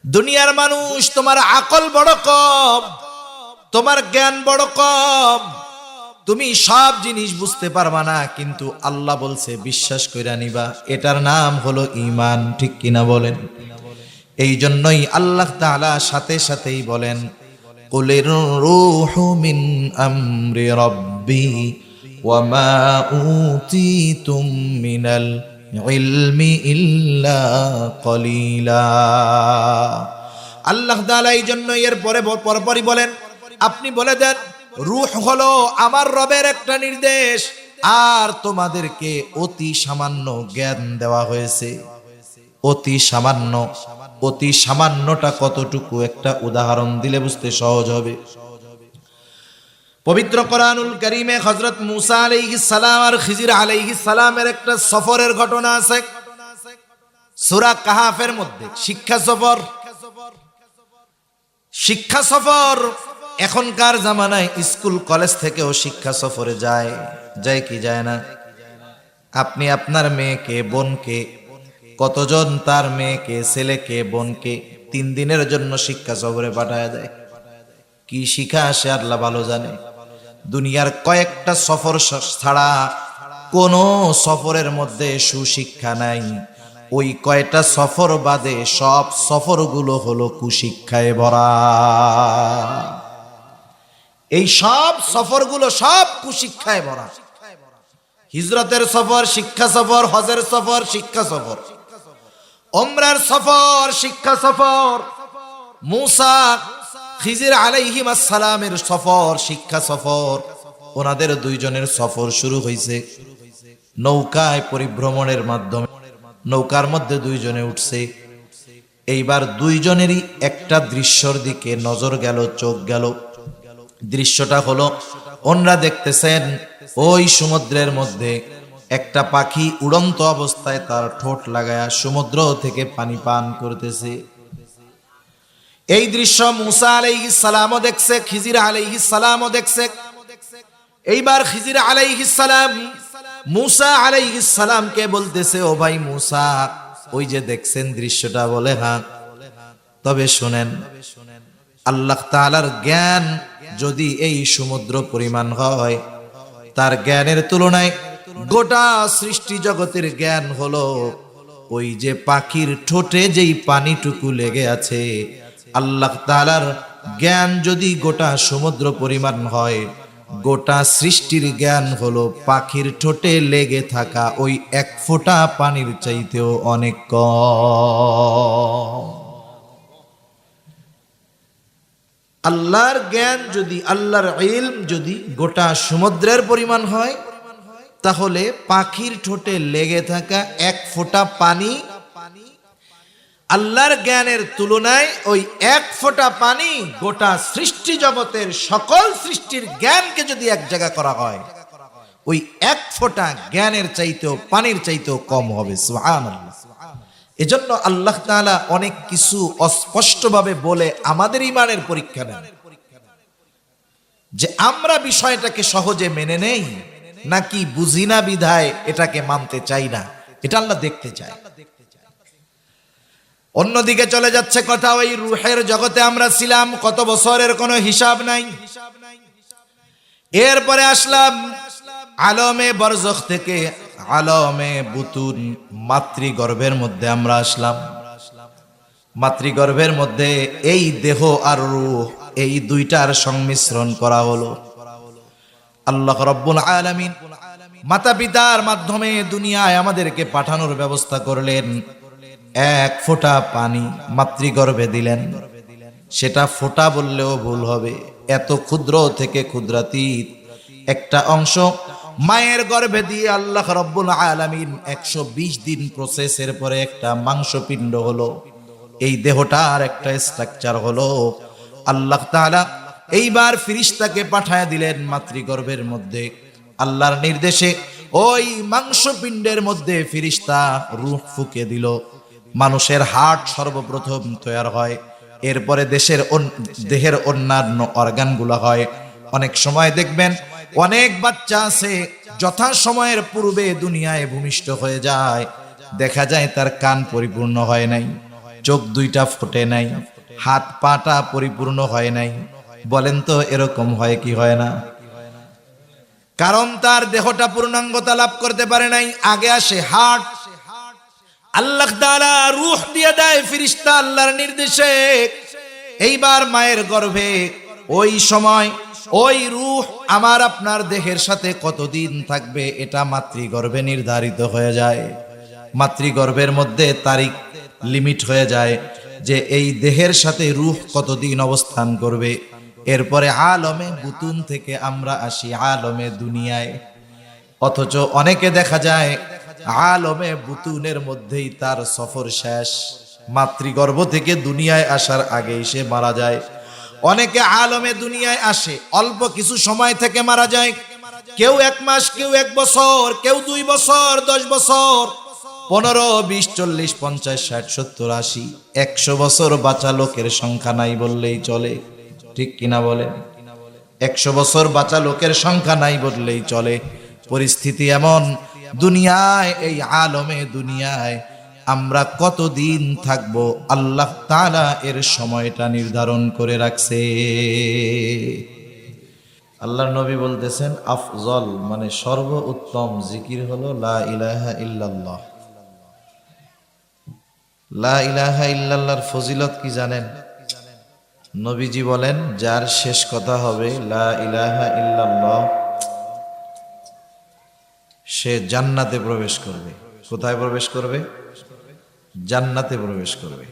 দুনিয়ার মানুষ তোমার আকল বড় কম, তোমার জ্ঞান বড় কম, তুমি সব জিনিস বুঝতে পারবা না, কিন্তু আল্লাহ বলছে বিশ্বাস কইরা নিবা। এটার নাম হলো ঈমান। ঠিক কিনা বলেন? এই জন্যই আল্লাহ তাআলা সাথে সাথেই বলেন, কুলির রূহু মিন আমরি রাব্বি ওয়া মা উতীতুম মিনাল ইলমি ইল্লা কলিলা। আল্লাহ তাআলা এই জন্য এর পরপরই বলেন, আপনি বলে দেন রূহ হলো আমার রবের একটা নির্দেশ, আর তোমাদেরকে অতি সামান্য জ্ঞান দেওয়া হয়েছে। অতি সামান্য, অতি সামান্যটা কতটুকু একটা উদাহরণ দিলে বুঝতে সহজ হবে। পবিত্র কোরআনুল কারীমে হযরত মূসা আলাইহিস সালাম আর খিজির আলাইহিস সালামের একটা সফরের ঘটনা আছে সূরা কাহাফের মধ্যে। শিক্ষা সফর, শিক্ষা সফর। এখনকার জামানায় স্কুল কলেজ থেকেও শিক্ষা সফরে যায়, যায় কি যায় না? আপনি আপনার মেয়েকে, বোনকে, কতজন তার মেয়েকে, ছেলেকে, বোনকে 3 দিনের জন্য শিক্ষা সফরে পাঠায় দেয়। কি শিক্ষা আসে আল্লাহ ভালো জানে। দুনিয়ার কয়েকটা সফর ছাড়া কোন সফরের মধ্যে সুশিক্ষা নাই। ওই কয়টা সফর বাদে সব সফরগুলো হলো কুশিক্ষায় ভরা। এই সব সফরগুলো সব কুশিক্ষায় ভরা। হিজরতের সফর শিক্ষা সফর, হজের সফর শিক্ষা সফর, উমরার সফর শিক্ষা সফর, মূসা খিজির আলাইহিস সালামের সফর শিক্ষা সফর। ওনাদের দুইজনের সফর শুরু হয়েছে নৌকায় পরিভ্রমণের মাধ্যমে। নৌকার মধ্যে দুইজনে উঠছে। এইবার দুইজনেরই একটা দৃশ্যর দিকে নজর গেল, চোখ গেল। দৃশ্যটা হলো, ওনারা দেখতেছেন ওই সমুদ্রের মধ্যে একটা পাখি উড়ন্ত অবস্থায় তার ঠোঁট লাগায়া সমুদ্র থেকে পানি পান করতেছে। এই দৃশ্য মূসা আলাইহিস সালামও দেখছে, খিজির আলাইহিস সালামও দেখছে। এইবার খিজির আলাইহিস সালাম মূসা আলাইহিস সালামকে বলতেছে, ও ভাই মূসা, ওই যে দেখছেন দৃশ্যটা? বলে হ্যাঁ। তবে শুনেন, আল্লাহ তাআলার জ্ঞান যদি এই সমুদ্র পরিমাণ হয়, তার জ্ঞানের তুলনায় গোটা সৃষ্টি জগতের জ্ঞান হলো ওই যে পাখির ঠোঁটে যেই পানিটুকু লেগে আছে। আল্লাহ তাআলার জ্ঞান যদি গোটা সমুদ্র পরিমাণ হয়, গোটা সৃষ্টির জ্ঞান হলো পাখির ঠোঁটে লেগে থাকা ওই 1 ফোঁটা পানির চাইতেও অনেক কম। আল্লাহর জ্ঞান যদি, আল্লাহর ইলম যদি গোটা সমুদ্রের পরিমাণ হয়, তাহলে পাখির ঠোঁটে লেগে থাকা 1 ফোঁটা পানি আল্লাহর জ্ঞানের তুলনায় ওই 1 ফোঁটা পানি গোটা সৃষ্টি জগতের সকল সৃষ্টির জ্ঞানকে যদি এক জায়গা করা হয়, ওই 1 ফোঁটা জ্ঞানের চাইতেও, পানির চাইতেও কম হবে। সুবহানাল্লাহ। এজন্য আল্লাহ তাআলা অনেক কিছু অস্পষ্টভাবে বলে আমাদের ঈমানের পরীক্ষা নেন, যে আমরা বিষয়টাকে সহজে মেনে নেই নাকি বুঝি না বিধায় এটাকে মানতে চাই না। এটা আল্লাহ দেখতে চায়। অন্যদিকে চলে যাচ্ছে কথা, ওই রূহের জগতে আমরা ছিলাম কত বছরের কোনো হিসাব নাই। এরপরে আসলাম আলমে বরজখ থেকে আলমে বুতুন, মাতৃগর্ভের মধ্যে আমরা আসলাম। মাতৃগর্ভের মধ্যে এই দেহ আর রূহ, এই দুইটার সংমিশ্রণ করা হলো। আল্লাহ রাব্বুল আলামিন মাতা পিতার মাধ্যমে দুনিয়ায় আমাদেরকে পাঠানোর ব্যবস্থা করলেন। 1 ফোঁটা পানি মাতৃগর্ভে দিলেন। সেটা ফোঁটা বললেও ভুল হবে, এত ক্ষুদ্র থেকে ক্ষুদ্রাতীত একটা অংশ মায়ের গর্ভে দিয়ে আল্লাহ রাব্বুল আলামিন 120 দিন প্রসেসের পরে একটা মাংসপিণ্ড হলো। এই দেহটার একটা স্ট্রাকচার হলো। আল্লাহ তাআলা এইবার ফেরেশতাকে পাঠায় দিলেন মাতৃগর্ভের মধ্যে। আল্লাহর নির্দেশে ওই মাংসপিণ্ডের মধ্যে ফেরেশতা রূহ ফুঁকে দিল। মানুষের হার্ট সর্বপ্রথম তৈরি হয়, এরপরে দেহের অন্যান্য অর্গানগুলো হয়। অনেক সময় দেখবেন অনেক বাচ্চা আছে যথা সময়ের পূর্বে দুনিয়ায় ভূমিষ্ঠ হয়ে যায়, দেখা যায় তার কান পরিপূর্ণ হয় নাই, চোখ দুইটা ফোটে নাই, হাত পাটা পরিপূর্ণ হয় নাই। বলেন তো এরকম হয় কি হয় না? কারণ তার দেহটা পূর্ণাঙ্গতা লাভ করতে পারে নাই। আগে আসে হার্ট, আল্লাহ তাআলা রূহ দিয়ে দেয় ফেরেশতা আল্লাহর নির্দেশে। এইবার মায়ের গর্ভে ওই সময় ওই রূহ আমার আপনার দেহের সাথে কতদিন থাকবে এটা মাতৃগর্ভে নির্ধারিত হয়ে যায়। মাতৃগর্ভের মধ্যে তারিখ লিমিট হয়ে যায় যে এই দেহের সাথে রূহ কতদিন অবস্থান করবে। এরপরে আলমে বুতুন থেকে আমরা আসি আলমে দুনিয়ায়। অথচ অনেকে দেখা যায় আলমে বুতুনের মধ্যেই তার সফর শেষ, মাতৃগর্ভ থেকে দুনিয়ায় আসার আগেই সে মারা যায়। অনেকে আলমে দুনিয়ায় আসে অল্প কিছু সময় থেকে মারা যায়, কেউ 1 মাস, কেউ 1 বছর, কেউ 2 বছর, 10 বছর, 15, 20, 40, 50, 60, 70, 80, 100 বছর বাঁচা লোকের সংখ্যা নাই বললেই চলে। ঠিক কিনা বলেন? 100 বছর বাঁচা লোকের সংখ্যা নাই বললেই চলে। পরিস্থিতি এমন, দুনিয়ায় এই আলমে দুনিয়ায় আমরা কতদিন থাকব আল্লাহ তাআলা এর সময়টা নির্ধারণ করে রাখছে। আল্লাহর নবী বলতেছেন আফজল মানে সর্বোত্তম জিকির হলো লা ইলাহা ইল্লাল্লাহ। লা ইলাহা ইল্লাল্লাহর ফজিলত কি জানেন? নবীজি বলেন যার শেষ কথা হবে লা ইলাহা ইল্লাল্লাহ সে জান্নাতে প্রবেশ করবে। কোথায় প্রবেশ করবে? জান্নাতে প্রবেশ করবে।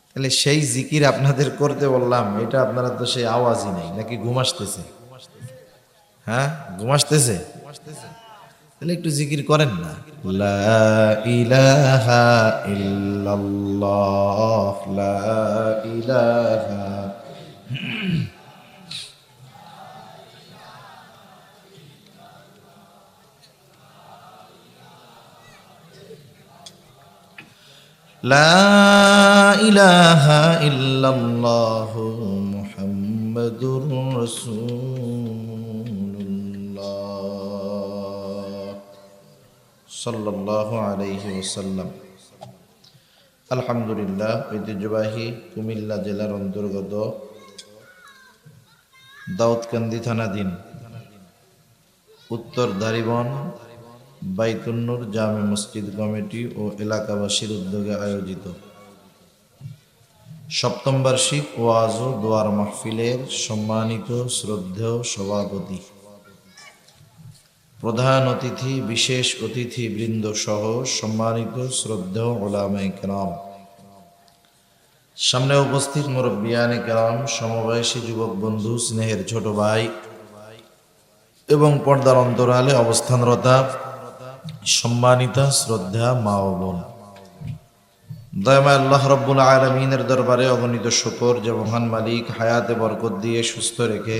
তাহলে সেই জিকির আপনাদের করতে বললাম, এটা আপনারা তো সেই আওয়াজই নেই, নাকি ঘুম আসতেছে? হ্যাঁ, ঘুম আসতেছে? তাহলে একটু জিকির করেন না। লা ইলাহা ইল্লাল্লাহ, লা ইলাহা লা ইলাহা ইল্লাল্লাহ মুহাম্মাদুর রাসূলুল্লাহ সাল্লাল্লাহু আলাইহি ওয়াসাল্লাম। আলহামদুলিল্লাহ, ঐতিহ্যবাহী কুমিল্লা জেলার অন্তর্গত দাউদকান্দি থানাধীন উত্তর দারিবন বাইতুন্নুর জামে মসজিদ কমিটি ও এলাকাবাসীর উদ্যোগে আয়োজিত 7ম বার্ষিক ওয়াজ ও দোয়ার মাহফিলের সম্মানিত শ্রদ্ধেয় সভাপতি, প্রধান অতিথি, বিশেষ অতিথি বৃন্দ সহ সম্মানিত শ্রদ্ধেয় উলামায়ে কেরাম, সামনে উপস্থিত মুরব্বিয়ানে কেরাম, সমবয়সী যুবক বন্ধু, স্নেহের ছোট ভাই এবং পর্দার অন্তরালে অবস্থানরতা সম্মানিতা শ্রদ্ধা মা ও বোন, দয়াময় আল্লাহ রব্বুল আলামিনের দরবারে অগণিত শুকর যে মহান মালিক হায়াতে বরকত দিয়ে সুস্থ রেখে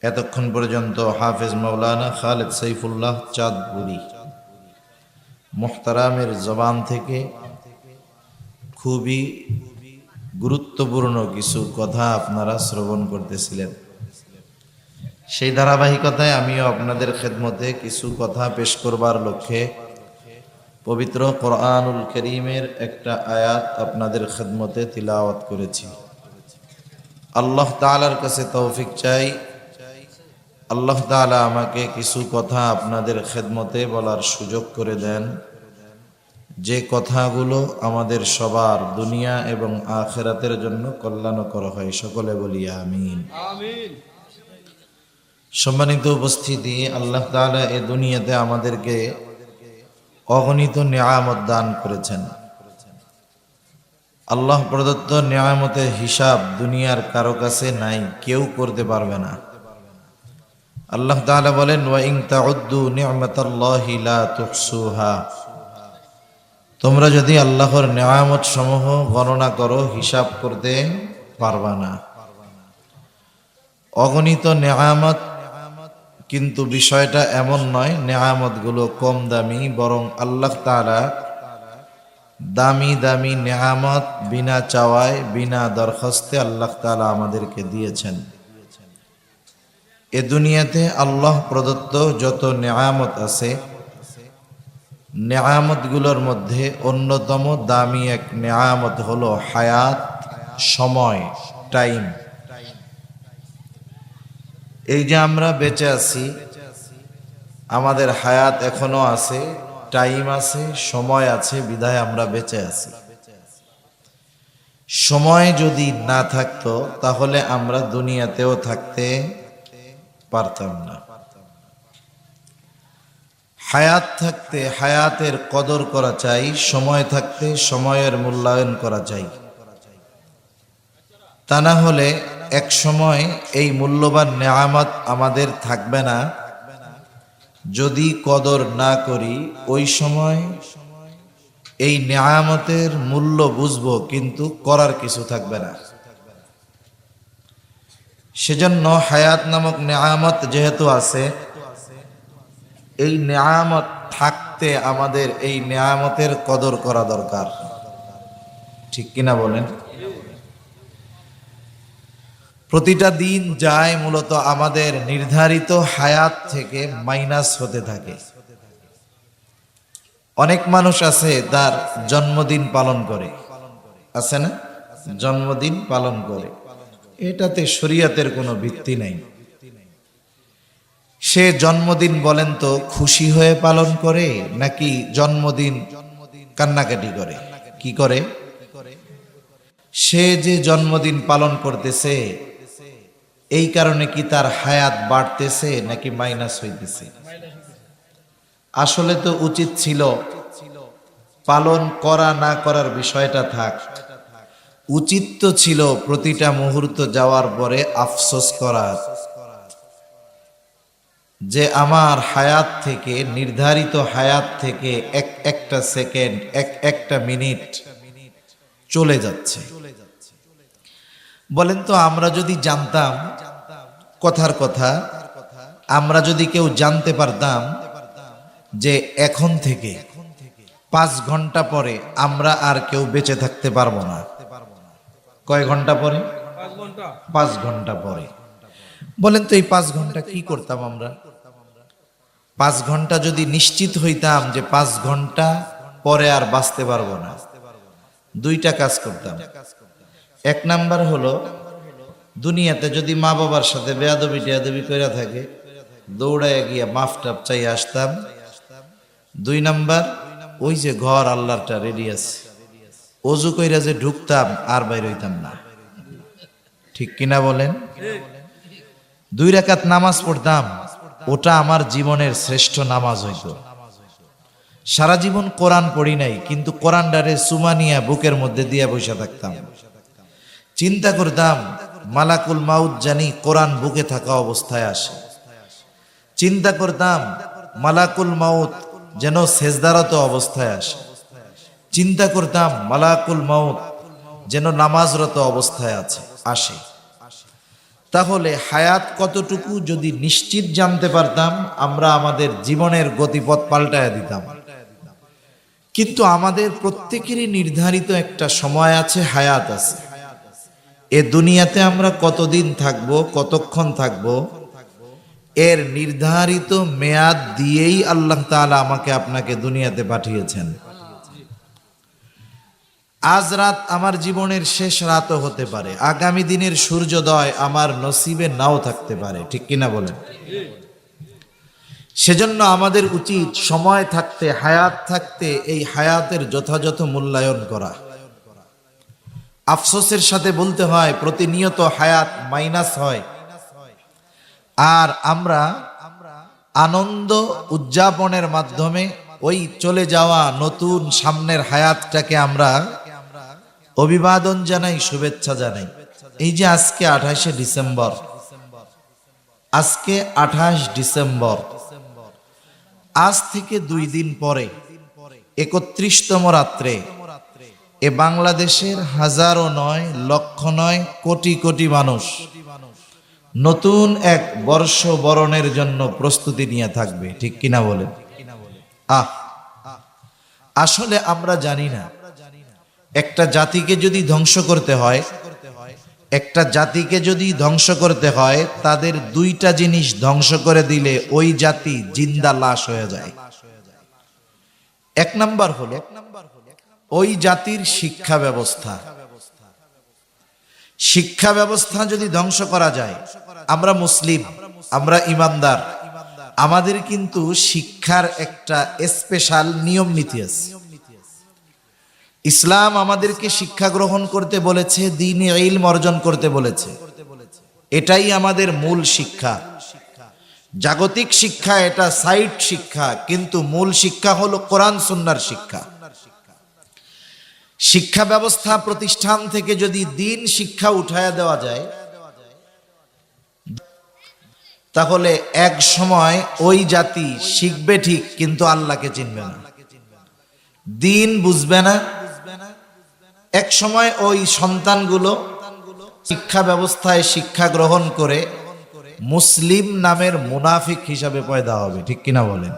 এতক্ষণ পর্যন্ত হাফেজ মাওলানা খালেদ সাইফুল্লাহ চাঁদপুরি মুহতারামের জবান থেকে খুবই গুরুত্বপূর্ণ কিছু কথা আপনারা শ্রবণ করতেছিলেন। সেই ধারাবাহিকতায় আমিও আপনাদের খেদমতে কিছু কথা পেশ করবার লক্ষ্যে পবিত্র কোরআনুল কারীমের একটা আয়াত আপনাদের খেদমতে তিলাওয়াত করেছি। আল্লাহ তাআলার কাছে তৌফিক চাই, আল্লাহ তাআলা আমাকে কিছু কথা আপনাদের খেদমতে বলার সুযোগ করে দেন, যে কথাগুলো আমাদের সবার দুনিয়া এবং আখিরাতের জন্য কল্যাণকর হয়। সকলে বলি আমিন। আমিন। সম্মানিত উপস্থিতি, আল্লাহ তাআলা এই দুনিয়াতে আমাদেরকে অগণিত নিয়ামত দান করেছেন। আল্লাহ প্রদত্ত নিয়ামতের হিসাব দুনিয়ার কারো কাছে নাই, কেউ করতে পারবে না। আল্লাহ তাআলা বলেন ওয়া ইন তাউদ্দু নি'মাতাল্লাহি লা তুহসুহা, তোমরা যদি আল্লাহর নিয়ামত সমূহ গণনা করো হিসাব করতে পারবা না। অগণিত নিয়ামত, কিন্তু বিষয়টা এমন নয় নিয়ামতগুলো কম দামি, বরং আল্লাহ তাআলা দামি দামি নিয়ামত বিনা চাওয়ায় বিনা দরখাস্তে আল্লাহ তাআলা আমাদেরকে দিয়েছেন। এ দুনিয়াতে আল্লাহ প্রদত্ত যত নিয়ামত আছে, নেয়ামতগুলোর মধ্যে অন্যতম দামি এক নেয়ামত হলো হায়াত, সময়, টাইম। এই যে আমরা বেঁচে আছি, আমাদের হায়াত এখনো আছে, টাইম আছে, সময় আছে, বিধায় আমরা বেঁচে আছি। সময় যদি না থাকতো তাহলে আমরা দুনিয়াতেও থাকতে পারতাম না। হায়াত থাকতে হায়াতের কদর করা চাই, সময় থাকতে সময়ের মূল্যায়ন করা চাই। তা না হলে এক সময় এই মূল্যবান নেয়ামত আমাদের থাকবে না। যদি কদর না করি ওই সময় এই নেয়ামতের মূল্য বুঝবো, কিন্তু করার কিছু থাকবে না। সেজন্য হায়াত নামক নেয়ামত যেহেতু আছে, এই নেয়ামত থাকতে আমাদের এই নেয়ামতের কদর করা দরকার। ঠিক কিনা বলেন? প্রতিটা দিন যায় মূলত আমাদের নির্ধারিত হায়াত থেকে মাইনাস হতে থাকে। অনেক মানুষ আছে তার জন্মদিন পালন করে, আছে না? জন্মদিন পালন করে, এটাতে শরীয়তের কোনো ভিত্তি নাই। সে জন্মদিন বলেন তো খুশি হয়ে পালন করে নাকি জন্মদিন কান্নাকাটি করে? কি করে? সে যে জন্মদিন পালন করতেছে এই কারণে কি তার হায়াত বাড়তেছে নাকি মাইনাস হইতেছে? আসলে তো উচিত ছিল পালন করা না করার বিষয়টা থাক, উচিত তো ছিল প্রতিটা মুহূর্ত যাওয়ার পরে আফসোস করা যে আমার হায়াত থেকে, নির্ধারিত হায়াত থেকে একটা সেকেন্ড, একটা মিনিট চলে যাচ্ছে। বলেন তো, আমরা যদি জানতাম, কথার কথা, আমরা যদি কেউ জানতে পারতাম যে এখন থেকে 5 ঘন্টা পরে আমরা আর কেউ বেঁচে থাকতে পারবো না, কয় ঘন্টা পরে? 5 ঘন্টা পরে। বলেন তো এই 5 ঘন্টা কি করতাম আমরা? 5 ঘন্টা যদি নিশ্চিত হইতাম যে 5 ঘন্টা পরে আর বাঁচতে পারবো না, 2টা কাজ করতাম। 1 নাম্বার হলো, দুনিয়াতে যদি মা বাবার সাথে বেয়াদবি টেয়াদবি করে থাকে দৌড়ায় গিয়া মাফ টাপ চাই আসতাম। 2 নাম্বার, ওই যে ঘর আল্লাহরটা রেডি আছে, অজু কইরা যে ঢুকতাম আর বাইর হইতাম না। ঠিক কিনা বলেন? 2 রাকাত নামাজ পড়তাম, ওটা আমার জীবনের শ্রেষ্ঠ নামাজ হইতো। সারা জীবন কোরআন পড়ি নাই, কিন্তু কোরআনটারে সুমানিয়া বুকের মধ্যে দিয়া বসে থাকতাম। চিন্তা করতাম মালাকুল মাউত জানি কোরআন বুকে থাকা অবস্থায় আসে। চিন্তা করতাম মালাকুল মাউত যেন সেজদারত অবস্থায় আসে। চিন্তা করতাম মালাকুল মাউত যেন নামাজরত অবস্থায় আসে। তাহলে হায়াত কতটুকু যদি নিশ্চিত জানতে পারতাম, আমরা আমাদের জীবনের গতিপথ পাল্টায় দিতাম। কিন্তু আমাদের প্রত্যেকেরই নির্ধারিত একটা সময় আছে, হায়াত আছে। এ দুনিয়াতে আমরা কতদিন থাকব, কতক্ষণ থাকব, এর নির্ধারিত মেয়াদ দিয়েই আল্লাহ তাআলা আমাকে আপনাকে দুনিয়াতে পাঠিয়েছেন। আজ রাত আমার জীবনের শেষ রাতও হতে পারে, আগামী দিনের সূর্যোদয় আমার নসিবে নাও থাকতে পারে। ঠিক কিনা বলেন? সেজন্য আমাদের উচিত সময় থাকতে, হায়াত থাকতে এই হায়াতের যথাযথ মূল্যায়ন করা। আফসোসের সাথে বলতে হয় প্রতিনিয়ত হায়াত মাইনাস হয়, আর আমরা আনন্দ উদযাপনের মাধ্যমে ওই চলে যাওয়া নতুন সামনের হায়াতটাকে আমরা অভিবাদন জানাই, শুভেচ্ছা জানাই। এই যে আজকে 28শে ডিসেম্বর, আজকে 28 ডিসেম্বর, আজ থেকে 2 দিন পরে 31তম রাত্রে এ বাংলাদেশের হাজারো নয়, লক্ষ নয়, কোটি কোটি মানুষ নতুন এক বর্ষ বরণের জন্য প্রস্তুতি নিয়ে থাকবে। ঠিক কিনা বলেন? আসলে আমরা জানি না, একটা জাতিকে যদি ধ্বংস করতে হয়, একটা জাতিকে যদি ধ্বংস করতে হয়, তাদের 2টা জিনিস ধ্বংস করে দিলে ওই জাতি জিন্দা লাশ হয়ে যায়। এক নাম্বার হলো ওই জাতির শিক্ষা ব্যবস্থা। শিক্ষা ব্যবস্থা যদি ধ্বংস করা যায়, আমরা মুসলিম, আমরা ইমানদার, আমাদের কিন্তু শিক্ষার একটা স্পেশাল নিয়ম নীতি আছে। ইসলাম আমাদেরকে শিক্ষা গ্রহণ করতে বলেছে, দ্বীনে ইলম অর্জন করতে বলেছে। এটাই আমাদের মূল শিক্ষা। জাগতিক শিক্ষা এটা সাইড শিক্ষা, কিন্তু মূল শিক্ষা হলো কোরআন সুন্নাহর শিক্ষা। শিক্ষা ব্যবস্থা প্রতিষ্ঠান থেকে যদি দ্বীন শিক্ষা উঠায়া দেওয়া যায়, তাহলে এক সময় ওই জাতি শিখবে ঠিক, কিন্তু আল্লাহকে চিনবে না, দ্বীন বুঝবে না। এক সময় ওই সন্তানগুলো শিক্ষা ব্যবস্থায় শিক্ষা গ্রহণ করে মুসলিম নামের মুনাফিক হিসাবে পয়দা হবে, ঠিক কিনা বলেন?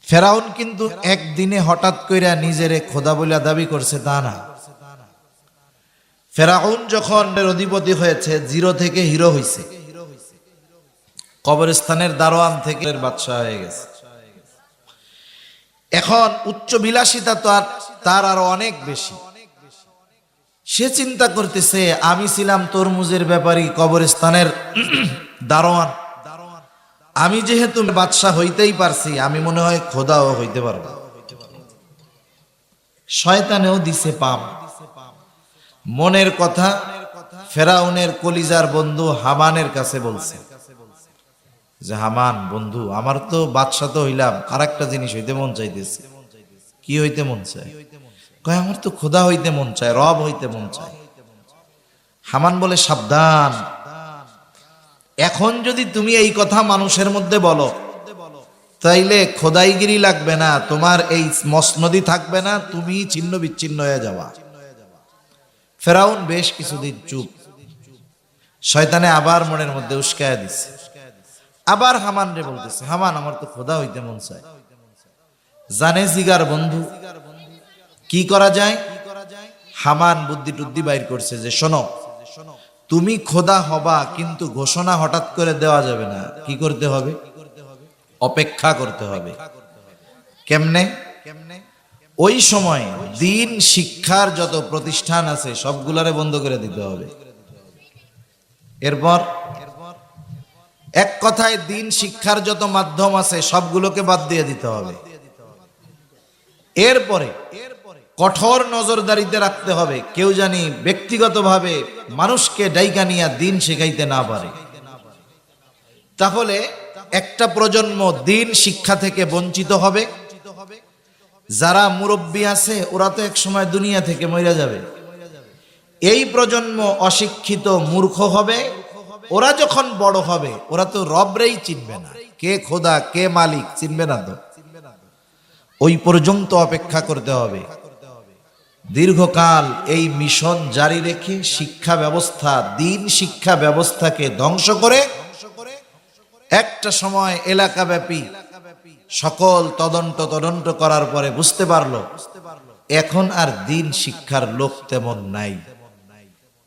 ফেরাউন কিন্তু একদিনে হঠাৎ কইরা নিজেরে খোদা বলে দাবি করছে তা না। ফেরাউন যখন অধিপতি হয়েছে, জিরো থেকে হিরো হয়েছে, কবরস্থানের দারোয়ান থেকে বাদশাহ হয়ে গেছে। এখন উচ্চ বিলাসিতা তো তার আরো অনেক বেশি। সে চিন্তা করতেছে, আমি ছিলাম তরমুজের ব্যাপারী, কবরস্থানের দারোয়ান, আমি যেহেতু বাদশাহ হইতেই পারছি, আমি মনে হয় খোদাও হইতে পারবো। শয়তানেও দিছে পাম। মনের কথা ফেরাউনের কলিজার বন্ধু হামানের কাছে বলছে যে, হামান বন্ধু, আমার তো বাদশাহ তো হইলাম, আর একটা জিনিস হইতে মন চাইতেছে। কি হইতে মন চায়? কয়, আমার তো খোদা হইতে মন চায়, রব হইতে মন চায়। হামান বলে, সাবধান, এখন যদি তুমি এই কথা মানুষের মধ্যে বলো, তাইলে খোদাইগিরি লাগবে না, তোমার এই মসনদি থাকবে না, তুমি ছিন্ন বিচ্ছিন্ন হয়ে যাবা। ফেরাউন বেশ কিছুদিন চুপ। শয়তানে আবার মনের মধ্যে উস্কায়া দিছে। আবার হামান রে বলতেছে, হামান, আমার তো খোদা হইতে মন চায়। জানে জিগার বন্ধু, কি করা যায়? হামান বুদ্ধি টুদ্ধি বাইর করছে যে, শোনো, তুমি খোদা হবা, কিন্তু ঘোষণা হঠাৎ করে দেওয়া যাবে না। কি করতে হবে? অপেক্ষা করতে হবে। কেমনে? ওই সময় দ্বীন শিক্ষার যত প্রতিষ্ঠান আছে সবগুলারে বন্ধ করে দিতে হবে। এরপর এক কথায় দ্বীন শিক্ষার যত মাধ্যম আছে সবগুলোকে বাদ দিয়ে দিতে হবে। এরপরে কঠোর নজরদারিতে রাখতে হবে, কেউ জানি ব্যক্তিগতভাবে মানুষকে ডাইকা নিয়ে দ্বীন শেখাইতে না পারে। তাহলে একটা প্রজন্ম দ্বীন শিক্ষা থেকে বঞ্চিত হবে। যারা মুরব্বী আছে ওরা তো এক সময় দুনিয়া থেকে মরে যাবে। এই প্রজন্ম অশিক্ষিত মূর্খ হবে। ওরা যখন বড় হবে, ওরা তো রবরেই চিনবে না, কে খোদা কে মালিক চিনবে না। তো ওই পর্যন্ত অপেক্ষা করতে হবে। দীর্ঘকাল এই মিশন জারি রেখে শিক্ষা ব্যবস্থা, দ্বীন শিক্ষা ব্যবস্থাকে ধ্বংস করে একটা সময় এলাকাব্যাপী সকল তদন্ত করার পরে বুঝতে পারলো এখন আর দ্বীন শিক্ষার লোক তেমন নাই।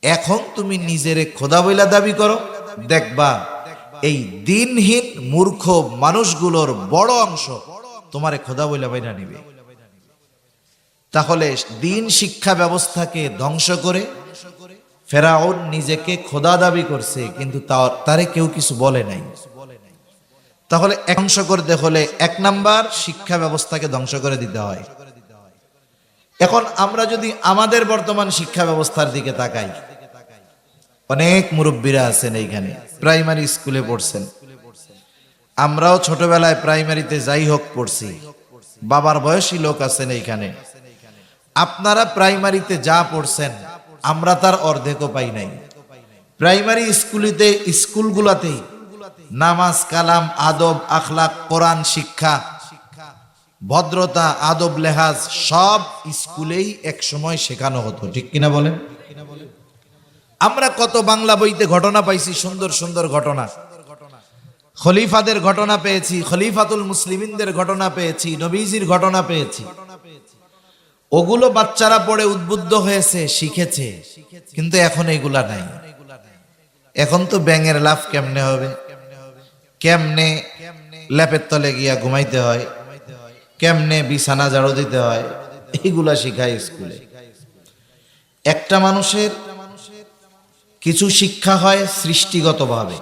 এখন তুমি নিজেরে খোদা বইলা দাবি করো, দেখবা এই দ্বীনহীন মূর্খ মানুষগুলোর বড় অংশ তোমারে খোদা বইলা বাইনা নিবে। তাহলে দ্বীন শিক্ষা ব্যবস্থাকে ধ্বংস করে ফেরাউন নিজেকে খোদা দাবি করছে, কিন্তু তারে কেউ কিছু বলে নাই। তাহলে ধ্বংস করতে হলে এক নাম্বার শিক্ষা ব্যবস্থাকে ধ্বংস করে দিতে হয়। এখন আমরা যদি আমাদের বর্তমান শিক্ষা ব্যবস্থার দিকে তাকাই, অনেক মুরব্বীরা আছেন এইখানে, প্রাইমারি স্কুলে পড়ছেন। আমরাও ছোটবেলায় প্রাইমারিতে যাই হোক পড়ছি, বাবার বয়সী লোক আছেন এইখানে। আপনারা প্রাইমারিতে যা পড়ছেন আমরা তার অর্ধেকও পাই নাই। প্রাইমারি স্কুলগুলাতেই নামাজ, কালাম, আদব, আখলাক, কোরআন শিক্ষা, ভদ্রতা, আদব, লেহাজ সব স্কুলেই এক সময় শেখানো হতো, ঠিক কিনা বলেন? আমরা কত বাংলা বইতে ঘটনা পাইছি, সুন্দর সুন্দর ঘটনা, খলিফাদের ঘটনা পেয়েছি, খলিফাতুল মুসলিমিনদের ঘটনা পেয়েছি, নবীজির ঘটনা পেয়েছি। ওগুলো বাচ্চারা পড়ে উদ্বুদ্ধ হয়েছে, শিখেছে, কিন্তু এখন এগুলা নাই। এখন তো ব্যাঙের লাফ কেমনে হবে, কেমনে ল্যাপের তলে গিয়া ঘুমাইতে হয়, কেমনে বিছানা ঝাড়ু দিতে হয়, এইগুলা শিখায় স্কুলে। একটা মানুষের কিছু শিক্ষা হয় সৃষ্টিগতভাবে,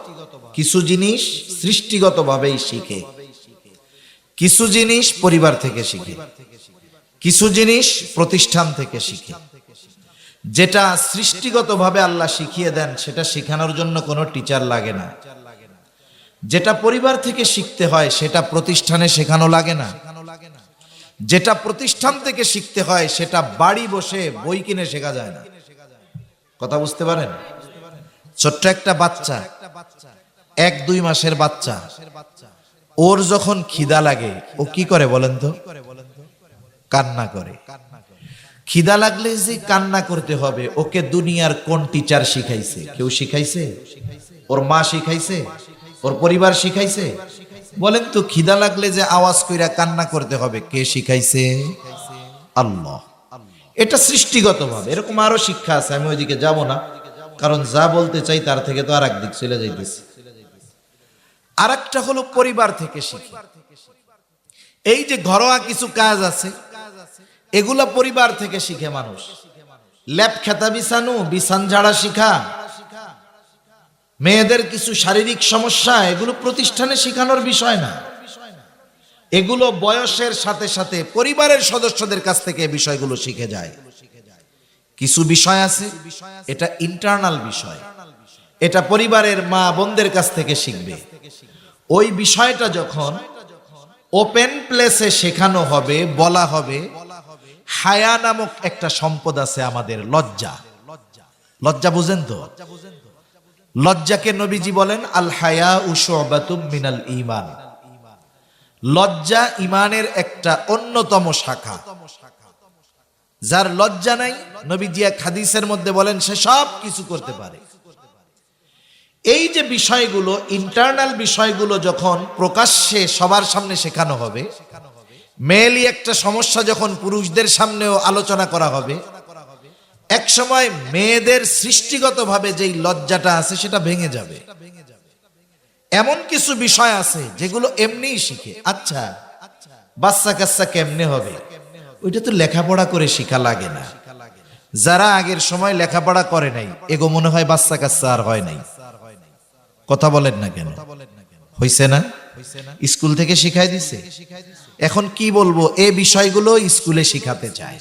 কিছু জিনিস সৃষ্টিগতভাবেই শিখে, কিছু জিনিস পরিবার থেকে শিখে, কিছু জিনিস প্রতিষ্ঠান থেকে শিখে। যেটা সৃষ্টিগতভাবে আল্লাহ শিখিয়ে দেন সেটা শেখানোর জন্য কোনো টিচার লাগে না। যেটা পরিবার থেকে শিখতে হয় সেটা প্রতিষ্ঠানে শেখানো লাগে না। যেটা প্রতিষ্ঠান থেকে শিখতে হয় সেটা বাড়ি বসে বই কিনে শেখা যায় না। কথা বুঝতে পারেন? ছোট্ট একটা বাচ্চা, 1-2 মাসের বাচ্চা, ওর যখন খিদা লাগে ও কি করে বলেন তো? কান্না করে। খিদা লাগলে যে কান্না করতে হবে, ওকে দুনিয়ার কোন টিচার শিখাইছে? কেউ শিখাইছে? ওর মা শিখাইছে? ওর পরিবার শিখাইছে? বলেন তো, খিদা লাগলে যে আওয়াজ কইরা কান্না করতে হবে, কে শিখাইছে? আল্লাহ। এটা সৃষ্টিগতভাবে। এরকম আরো শিক্ষা আছে, আমি ওইদিকে যাব না, কারণ যা বলতে চাই তার থেকে তো আর একদিক চলে যাইতেছে। আর একটা হলো পরিবার থেকে শিখি। এই যে ঘরোয়া কিছু কাজ আছে, এগুলা পরিবার থেকে শিখে মানুষ। ল্যাপ খেতা বিছানো, বিছান ঝাড়া শিখা, মেয়েদের কিছু শারীরিক সমস্যা, এগুলো প্রতিষ্ঠানে শেখানোর বিষয় না। এগুলো বয়সের সাথে সাথে পরিবারের সদস্যদের কাছ থেকে বিষয়গুলো শিখে যায়। কিছু বিষয় আছে এটা ইন্টারনাল বিষয়, এটা পরিবারের মা বোনদের কাছ থেকে শিখবে। ওই বিষয়টা যখন ওপেন প্লেসে শেখানো হবে, বলা হবে, হায়া নামক একটা সম্পদ আছে আমাদের, লজ্জা। লজ্জা বুঝেন তো? লজ্জাকে নবীজি বলেন আল হায়া শুবাতুম মিনাল ঈমান। লজ্জা ঈমানের একটা অন্যতম শাখা। যার লজ্জা নাই, নবীজি এক হাদিসের মধ্যে বলেন সে সব কিছু করতে পারে। এই যে বিষয়গুলো, ইন্টারনাল বিষয়গুলো যখন প্রকাশ্যে সবার সামনে শেখানো হবে, মেয়েলি একটা সমস্যা যখন পুরুষদের সামনেও আলোচনা করা হবে, এক সময় মেয়েদের সৃষ্টিগতভাবে যেই লজ্জাটা আছে সেটা ভেঙে যাবে। এমন কিছু বিষয় আছে যেগুলো এমনিই শিখে। আচ্ছা, বাচ্চা কাচ্চা কেমনে হবে? ওইটা তো লেখাপড়া করে শিখা লাগে না। যারা আগের সময় লেখাপড়া করে নাই, এগো মনে হয় বাচ্চা কাচ্চা আর হয় নাই। কথা বলেন না কেন? হইছে না? স্কুল থেকে শিখাই দিছে। এখন কি বলবো, এই বিষয়গুলো স্কুলে শিখাতে চায়।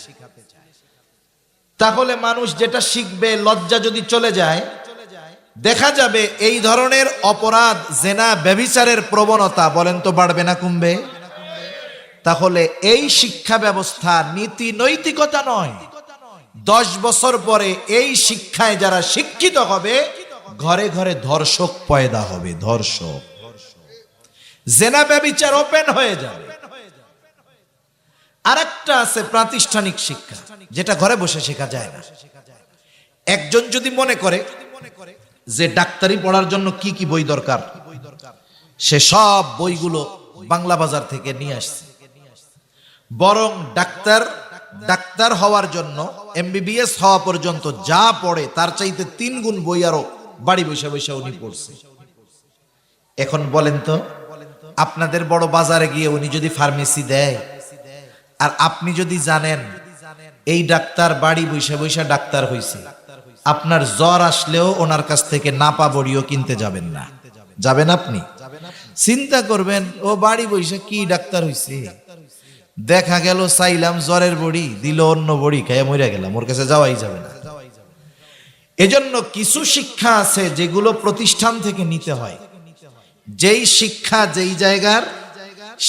তাহলে মানুষ যেটা শিখবে, লজ্জা যদি চলে যায়, দেখা যাবে এই ধরনের অপরাধ, জেনা, ব্যভিচারের প্রবণতা বলেন তো বাড়বে না কমবে? তাহলে এই শিক্ষা ব্যবস্থা নীতি নৈতিকতা নয়। 10 বছর পরে এই শিক্ষায় যারা শিক্ষিত হবে, ঘরে ঘরে ধর্ষক পয়দা হবে। ধর্ষক, জেনা ব্যভিচার ওপেন হয়ে যাবে। আরেকটা আছে প্রাতিষ্ঠানিক শিক্ষা, যেটা ঘরে বসে শেখা যায় না। একজন যদি মনে করে যে ডাক্তারি পড়ার জন্য কি কি বই দরকার, সে সব বইগুলো বাংলা বাজার থেকে নিয়ে আসছে। বরং ডাক্তার হওয়ার জন্য MBBS হওয়া পর্যন্ত যা পড়ে তার চাইতে 3 গুণ বই আরো বাড়ি বসে বসে উনি পড়ছে। এখন বলেন তো, আপনাদের বড় বাজারে গিয়ে উনি যদি ফার্মেসি দেয়, আর আপনি যদি জানেন এই ডাক্তার বাড়ি বসে বসে ডাক্তার হইছে, আপনার জ্বর আসলেও ওনার কাছ থেকে নাপা বড়িও কিনতে যাবেন না। যাবেন? আপনি চিন্তা করবেন, ও বাড়ি বসে কি ডাক্তার হইছে, দেখা গেল চাইলাম জ্বরের বড়ি, দিল অন্য বড়ি, খেয়ে মরে গেলাম, ওর কাছে যাওয়াই যাবে না। এজন্য কিছু শিক্ষা আছে যেগুলো প্রতিষ্ঠান থেকে নিতে হয়। যেই শিক্ষা যেই জায়গার,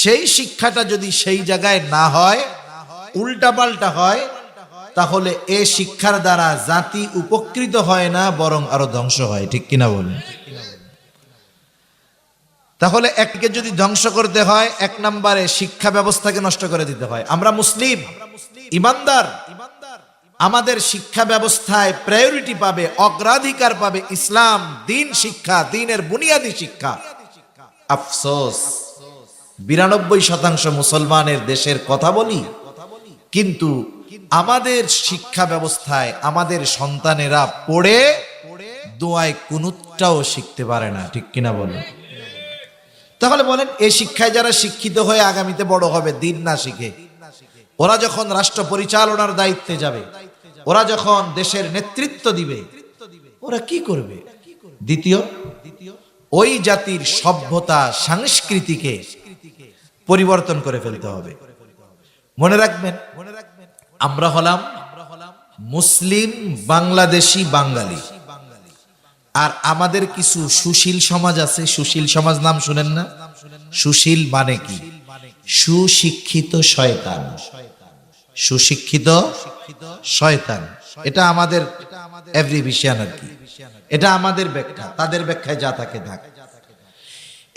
সেই শিক্ষাটা যদি সেই জায়গায় না হয়, উল্টাপাল্টা হয়, তাহলে এই শিক্ষার দ্বারা জাতি উপকৃত হয় না, বরং আরো ধ্বংস হয়। ঠিক কিনা বলুন? তাহলে এককে যদি ধ্বংস করতে হয়, 1 নম্বরে শিক্ষা ব্যবস্থাকে নষ্ট করে দিতে হয়। আমরা মুসলিম, ইমানদার, আমাদের শিক্ষা ব্যবস্থায় প্রায়োরিটি পাবে, অগ্রাধিকার পাবে ইসলাম, দিন শিক্ষা, দিনের বুনিয়াদী শিক্ষা। আফসোস, 92% মুসলমানের দেশের কথা বলি, কিন্তু আমাদের শিক্ষা ব্যবস্থায় আমাদের সন্তানেরা পড়ে দোয়ায় কুনুতটাও শিখতে পারে না। ঠিক কিনা বলেন? তাহলে বলেন এই শিক্ষায় যারা শিক্ষিত হয়ে আগামীতে বড় হবে, দিন না শিখে, ওরা যখন রাষ্ট্র পরিচালনার দায়িত্বে যাবে, ওরা যখন দেশের নেতৃত্ব দিবে, ওরা কি করবে? দ্বিতীয়, ওই জাতির সভ্যতা সংস্কৃতিকে পরিবর্তন করে ফেলতে হবে। মনে রাখবেন, আমরা হলাম মুসলিম বাংলাদেশি বাঙালি, আর আমাদের কিছু সুশীল সমাজ আছে। সুশীল সমাজ নাম শুনেন না? সুশীল মানে কি? সুশিক্ষিত শয়তান। সুশিক্ষিত শয়তান, এটা আমাদের এভরিভিশন আর কি, এটা আমাদের ব্যাখ্যা, তাদের ব্যাখ্যায় যা থাকে থাক।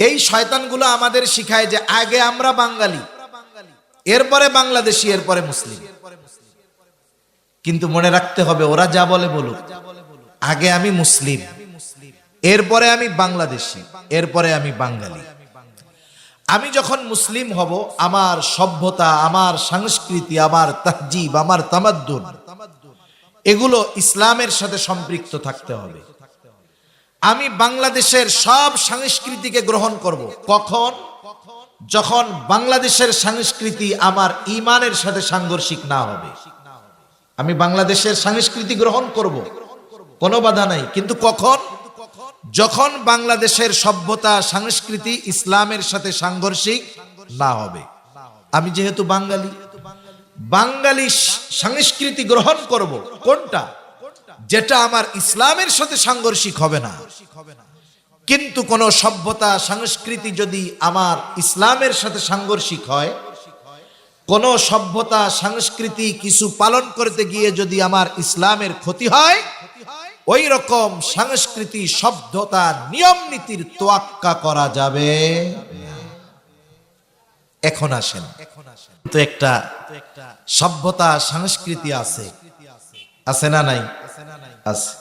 এই শয়তানগুলো আমাদের শিখায় যে আগে আমরা বাঙালি, এরপরে বাংলাদেশি, এরপরে মুসলিম। কিন্তু মনে রাখতে হবে, ওরা যা বলে বলুক, আগে আমি মুসলিম, এরপরে আমি বাংলাদেশি, এরপরে আমি বাঙালি। আমি যখন মুসলিম হব, আমার সভ্যতা, আমার সংস্কৃতি, আমার তাহজিব, আমার তামাদ্দুন, এগুলো ইসলামের সাথে সম্পৃক্ত থাকতে হবে। আমি বাংলাদেশের সব সংস্কৃতিকে গ্রহণ করব। কখন? যখন বাংলাদেশের সংস্কৃতি আমার ঈমানের সাথে সাংঘর্ষিক না হবে। আমি বাংলাদেশের সংস্কৃতি গ্রহণ করব, কোনো বাধা নাই, কিন্তু কখন? যখন বাংলাদেশের সভ্যতা সংস্কৃতি ইসলামের সাথে সাংঘর্ষিক না হবে। আমি যেহেতু বাঙালি, বাঙালি সংস্কৃতি গ্রহণ করব। কোনটা? যেটা আমার ইসলামের সাথে সাংঘর্ষিক হবে না। কিন্তু কোন সভ্যতা সংস্কৃতি যদি আমার ইসলামের সাথে সাংঘর্ষিক হয়, কোন সভ্যতা সংস্কৃতি কিছু পালন করতে গিয়ে যদি আমার ইসলামের ক্ষতি হয়, ওই রকম সংস্কৃতি, সভ্যতা, নিয়ম নীতির তোয়াক্কা করা যাবে না। এখন আসেন, তো একটা সভ্যতা সংস্কৃতি আছে, আছে না নাই? আছে।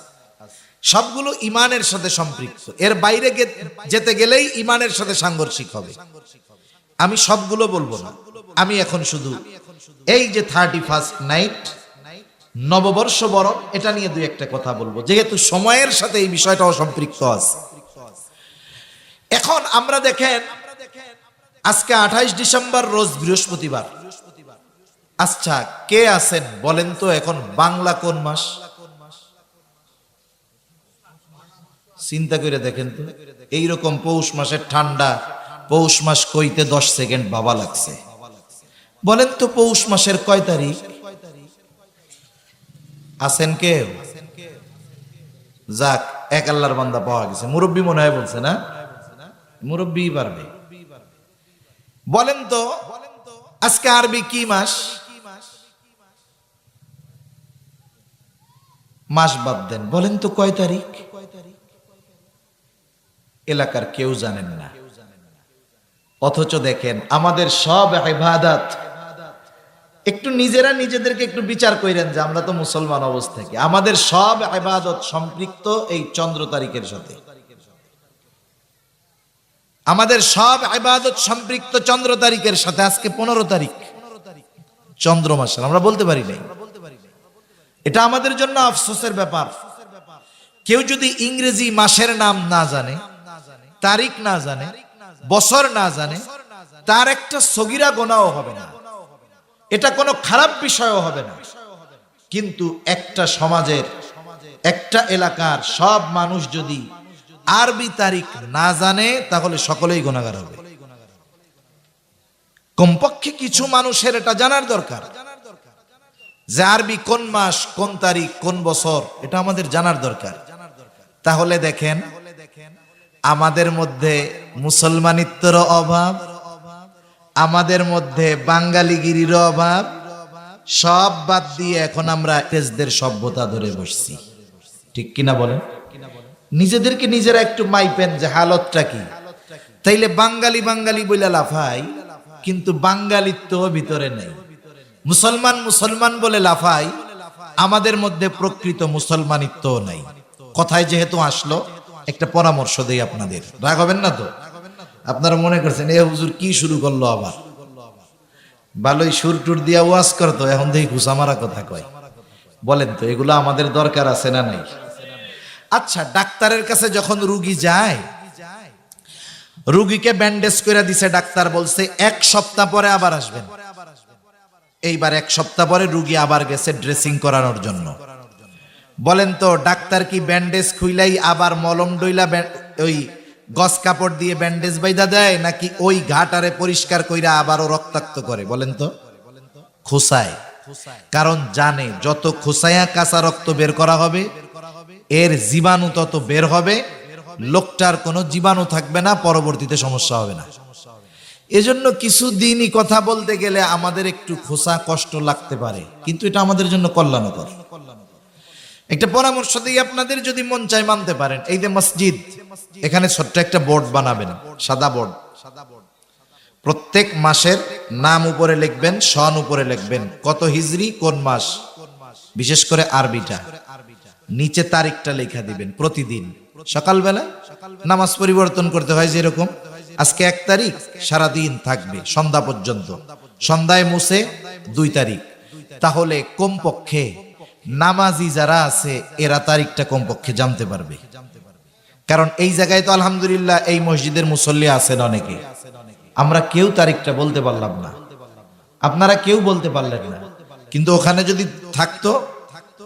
সবগুলো ইমানের সাথে সম্পৃক্ত, এর বাইরে যেতে গেলেই ইমানের সাথে সাংঘর্ষিক হবে। আমি সবগুলো বলবো না, আমি এখন শুধু এই যে 31st নাইট, নববর্ষ বরণ, এটা নিয়ে দুই একটা কথা বলবো, যেহেতু সময়ের সাথে এই বিষয়টাও সম্পৃক্ত আছে। এখন আমরা দেখেন, আজকে 28 ডিসেম্বর, রোজ বৃহস্পতিবার। আচ্ছা, কে আছেন বলেন তো এখন বাংলা কোন মাস? চিন্তা করে দেখেন তো, এইরকম পৌষ মাসের ঠান্ডা, পৌষ মাস কইতে 10 সেকেন্ড বাবা লাগছে। বলেন তো পৌষ মাসের কয় তারিখ? আছেন কেউ? যাক, এক আল্লাহর বান্দা পাওয়া গেছে। মুরব্বী মনে হয় বলছে না? মুরব্বী পারবে। বলেন তো আজকে আরবি কি মাস? মাস বাদ দেন, বলেন তো কয় তারিখ? এলাকার কেউ জানেন না। অথচ দেখেন আমাদের সব ইবাদত, একটু নিজেরা নিজেদেরকে একটু বিচার করেন যে আমরা তো মুসলমান অবস্থা থেকে, আমাদের সব ইবাদত সম্পৃক্ত এই চন্দ্র তারিখের সাথে। আমাদের সব ইবাদত সম্পৃক্ত চন্দ্র তারিখের সাথে। আজকে 15 তারিখ চন্দ্র মাসের, আমরা বলতে পারি নাই। এটা আমাদের জন্য আফসোসের ব্যাপার। কেউ যদি ইংরেজি মাসের নাম না জানে, তারিখ না জানে, বছর না জানে, তার একটা সগীরা গুনাহ হবে না, এটা কোনো খারাপ বিষয়ও হবে না। কিন্তু একটা সমাজের, একটা এলাকার সব মানুষ যদি আরবি তারিখ না জানে, তাহলে সকলেই গুনাহগার হবে। কমপক্ষে কিছু মানুষের এটা জানার দরকার যে আরবি কোন মাস, কোন তারিখ, কোন বছর, এটা আমাদের জানার দরকার। তাহলে দেখেন আমাদের মধ্যে মুসলমানিত্বের অভাব, আমাদের মধ্যে বাঙালিগিরির অভাব, সব বাদ দিয়ে এখন আমরা ইংরেজদের সভ্যতা ধরে বসছি। ঠিক কিনা বলেন? নিজেদেরকে নিজেরা একটু মাইপেন যে হালতটা কি। তাইলে বাঙালি বাঙালি বলে লাফাই, কিন্তু বাঙালিত্ব ভিতরে নেই। মুসলমান মুসলমান বলে লাফাই, আমাদের মধ্যে প্রকৃত মুসলমানিত্ব নাই। কথায় যেহেতু আসলো, একটা পরামর্শ দেই আপনাদের, রাগ হবেন না তো? আপনারা মনে করছেন এ হুজুর কি শুরু করলো আবার, ভালোই সুর টুর দিয়া ওয়াজ করতো, এখন দেখি ঘুষা মারা কথা কয়। বলেন তো এগুলো আমাদের দরকার আছে না নাই? আচ্ছা, ডাক্তারের কাছে যখন রুগী যায়, রুগীকে ব্যান্ডেজ করে দিছে, ডাক্তার বলছে 1 সপ্তাহ পরে আবার আসবেন। এইবার 1 সপ্তাহ পরে রুগী আবার গেছে ড্রেসিং করানোর জন্য। বলেন তো ডাক্তার কি ব্যান্ডেজ খুইলাই আবার মলম ডইলা ওই গস কাপড় দিয়ে ব্যান্ডেজ বাইদা দেয়, নাকি ওই ঘাটারে পরিষ্কার কইরা আবারও রক্তাক্ত করে? বলেন তো খোসায়। কারণ জানে যত খোসায়া কাঁচা রক্ত বের করা হবে এর জীবাণু তত বের হবে, লোকটার কোনো জীবাণু থাকবে না, পরবর্তীতে সমস্যা হবে না। এজন্য কিছু দিনই কথা বলতে গেলে আমাদের একটু খোসা কষ্ট লাগতে পারে, কিন্তু এটা আমাদের জন্য কল্যাণকর। একটা পরামর্শ দিই আপনাদের, যদি মন চায় মানতে পারেন। এই যে মসজিদ, এখানে ছোট্ট একটা বোর্ড বানাবেন, সাদা বোর্ড। প্রত্যেক মাসের নাম উপরে লিখবেন, সন উপরে লিখবেন, কত হিজরি কোন মাস, বিশেষ করে আরবিটা। নিচে তারিখটা লেখা দিবেন। প্রতিদিন সকালবেলা নামাজ পরিবর্তন করতে হয়, যেরকম আজকে 1 তারিখ, সারাদিন থাকবে সন্ধ্যা পর্যন্ত, সন্ধ্যায় মুছে 2 তারিখ। তাহলে কমপক্ষে নামাজি যারা আছে এরা তারিখটা কমপক্ষে জানতে পারবে। কারণ এই জায়গায় তো আলহামদুলিল্লাহ এই মসজিদের মুসল্লি আছেন অনেকে, আমরা কেউ তারিখটা বলতে পারলাম না, আপনারা কেউ বলতে পারলেন না, কিন্তু ওখানে যদি থাকতো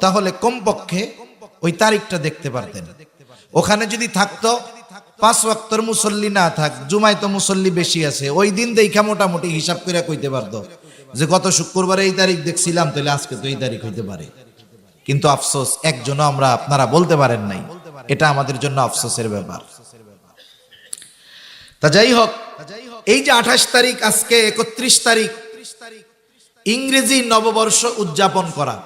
তাহলে কমপক্ষে ওই তারিখটা দেখতে পারতেন। ওখানে যদি থাকতো 5 ওয়াক্তের মুসল্লি না থাক, জুমায় তো মুসল্লি বেশি আছে, ওই দিন দেখা মোটামুটি হিসাব করে কইতে পারতো যে গত শুক্রবারে এই তারিখ দেখছিলাম, তাহলে আজকে তো এই তারিখ হইতে পারে। কিন্তু আফসোস একজনও আপনারা বলতে পারেন নাই, এটা আমাদের জন্য আফসোসের ব্যাপার। তা যাই হোক, এই যে 28 তারিখ, আজকে 31 তারিখ, ইংরেজি নববর্ষ উদযাপন করা।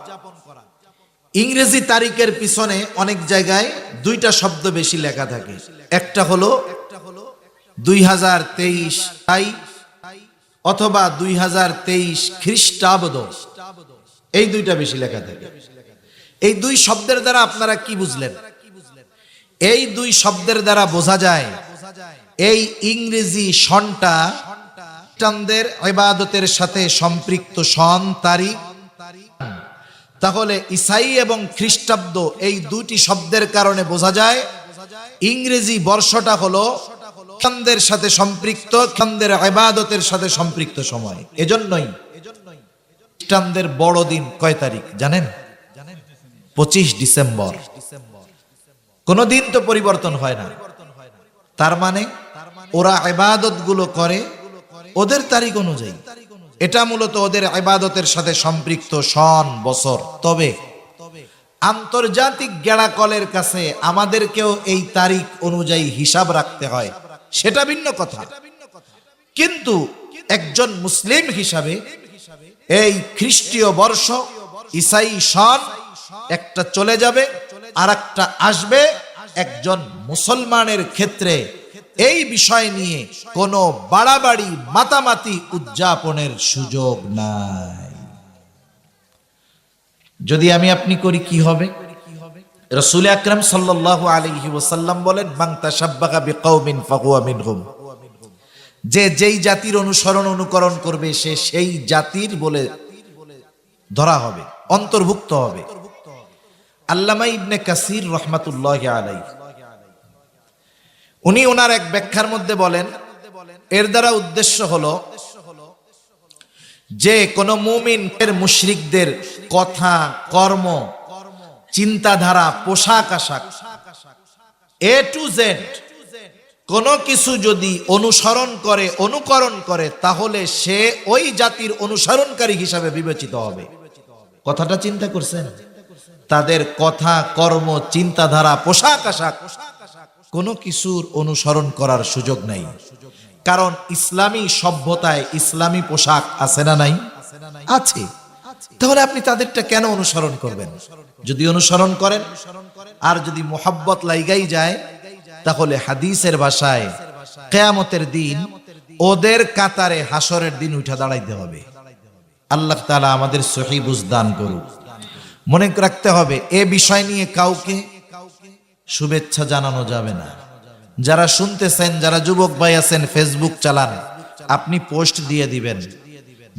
ইংরেজি তারিখের পিছনে অনেক জায়গায় 2টা শব্দ বেশি লেখা থাকে। একটা হলো 2023 তাই, অথবা 2023 খ্রিস্টাব্দ, এই 2টা বেশি লেখা থাকে। এই 2 শব্দের দ্বারা আপনারা কি বুঝলেন? এই 2 শব্দের দ্বারা বোঝা যায় এই ইংরেজি সনটা খ্রিস্টানদের ইবাদতের সাথে সম্পৃক্ত সন, তারিখ। তাহলে ঈসাই এবং খ্রিস্টাব্দ এই 2টি শব্দের কারণে বোঝা যায় ইংরেজি বর্ষটা হলো খ্রিস্টানদের সাথে সম্পৃক্ত, খ্রিস্টানদের ইবাদতের সাথে সম্পৃক্ত সময়। এজন্যই খ্রিস্টানদের বড় দিন কয় তারিখ জানেন? 25 ডিসেম্বর। কোন দিন তো পরিবর্তন হয় না। তার মানে ওরা ইবাদত গুলো করে ওদের তারিখ অনুযায়ী। এটা মূলত ওদের ইবাদতের সাথে সম্পৃক্ত সন, বছর। তবে আন্তর্জাতিক গেড়াকলের কাছে আমাদেরকেও এই তারিখ অনুযায়ী হিসাব রাখতে হয়, সেটা ভিন্ন কথা। কিন্তু একজন মুসলিম হিসাবে এই খ্রিস্টীয় বর্ষ, ঈসাই সন একটা চলে যাবে আর একটা আসবে। একজন মুসলমানের ক্ষেত্রে এই বিষয় নিয়ে কোনো বাড়াবাড়ি মাতামাতি উদযাপনের সুযোগ নাই। যদি আমি আপনি করি কি হবে? রাসূল আকরাম সাল্লাল্লাহু আলাইহি ওয়াসাল্লাম বলেন, মান তাশাব্বাহা বিকাউমিন ফাহুয়া মিনহুম। যে যেই জাতির অনুকরণ করবে সে সেই জাতির বলে ধরা হবে, অন্তর্ভুক্ত হবে। আল্লামা ইবনে কাসির রাহমাতুল্লাহি আলাইহি উনি ওনার এক ব্যাখ্যার মধ্যে বলেন, এর দ্বারা উদ্দেশ্য হলো যে কোন মুমিনের, মুশরিকদের কথা, কর্ম, চিন্তাধারা, পোশাক আশাক, এ টু জেড কোন কিছু যদি অনুকরণ করে তাহলে সে ওই জাতির অনুসরণকারী হিসাবে বিবেচিত হবে। কথাটা চিন্তা করছেন? তাদের কথা, কর্ম, চিন্তাধারা, পোশাক আশাক কোনো কিছুর অনুসরণ করার সুযোগ নাই। কারণ ইসলামী সভ্যতায় ইসলামী পোশাক আছে না নাই? আছে। তাহলে আপনি তাদেরটা কেন অনুসরণ করবেন? যদি অনুসরণ করেন আর যদি মোহাব্বত লাইগাই যায়, তাহলে হাদিসের ভাষায় কিয়ামতের দিন ওদের কাতারে হাসরের দিন উঠে দাঁড়াইতে হবে। আল্লাহ তাআলা আমাদের সহিহ বুঝ দান করুক। মনে রাখতে হবে এ বিষয় নিয়ে কাউকে শুভেচ্ছা জানানো যাবে না। যারা শুনতেছেন, যারা যুবক ভাই আছেন, ফেসবুক চালান, আপনি পোস্ট দিয়ে দিবেন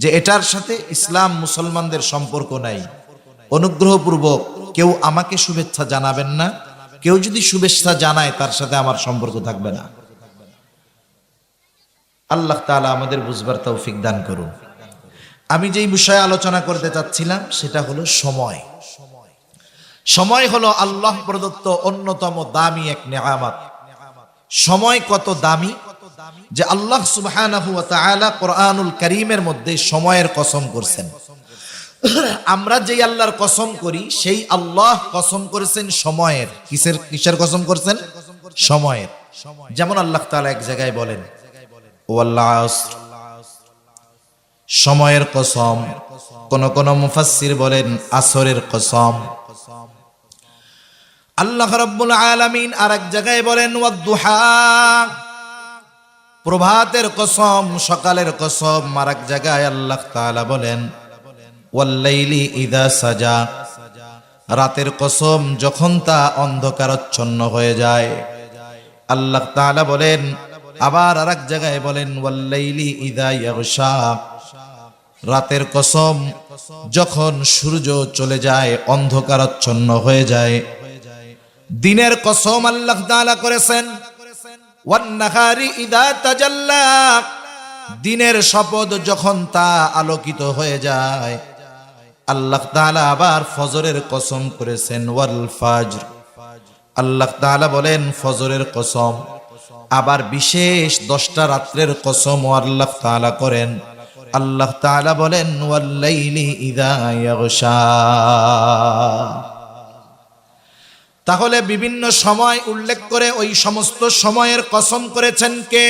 যে এটার সাথে ইসলাম মুসলমানদের সম্পর্ক নাই, অনুগ্রহপূর্বক কেউ আমাকে শুভেচ্ছা জানাবেন না, কেউ যদি শুভেচ্ছা জানায় তার সাথে আমার সম্পর্ক থাকবে না। আল্লাহ তাআলা আমাদের বুঝবার তৌফিক দান করুন। আমি যেই বিষয়ে আলোচনা করতে চাচ্ছিলাম সেটা হলো সময়। সময় হলো আল্লাহ প্রদত্ত অন্যতম দামি এক নেয়ামত। সময় কত দামি যে আল্লাহ সুবহানাহু ওয়া তাআলা কোরআনুল কারীমের মধ্যে সময়ের কসম করছেন। আমরা যেই আল্লাহর কসম করি সেই আল্লাহ কসম করেছেন সময়ের। কিসের কসম করছেন? সময়ের। যেমন আল্লাহ তাআলা এক জায়গায় বলেন ওয়াল আসর, সময়ের কসম। কোন মুফাসসির বলেন আসরের কসম। আল্লাহ রাব্বুল আলামিন আরেক জায়গায় বলেন ওয়াদ-দুহা, প্রভাতের কসম, সকালের কসম। আরেক জায়গায় আল্লাহ তাআলা বলেন ওয়াল-লাইলি ইযা সাজা, রাতের কসম যখন তা অন্ধকারাচ্ছন্ন হয়ে যায়। আল্লাহ তাআলা বলেন আবার আরেক জায়গায় বলেন ওয়াল-লাইলি ইযা ইয়াগশা, রাতের কসম যখন সূর্য চলে যায়, অন্ধকারাচ্ছন্ন হয়ে যায়। দিনের কসম আল্লাহ তাআলা করেছেন ওয়ান-নাহারি ইযা তাজাল্লা, দিনের শপথ যখন তা আলোকিত হয়ে যায়। আল্লাহ তাআলা আবার ফজরের কসম করেছেন ওয়াল ফাজর, আল্লাহ তাআলা বলেন ফজরের কসম। আবার বিশেষ 10টা রাত্রের কসম আল্লাহ তাআলা করেন। আল্লাহ তাআলা বলেন ওয়াল-লাইলি ইযা ইয়াগশা। তাহলে বিভিন্ন সময় উল্লেখ করে ওই সমস্ত সময়ের কসম করেছেন কে?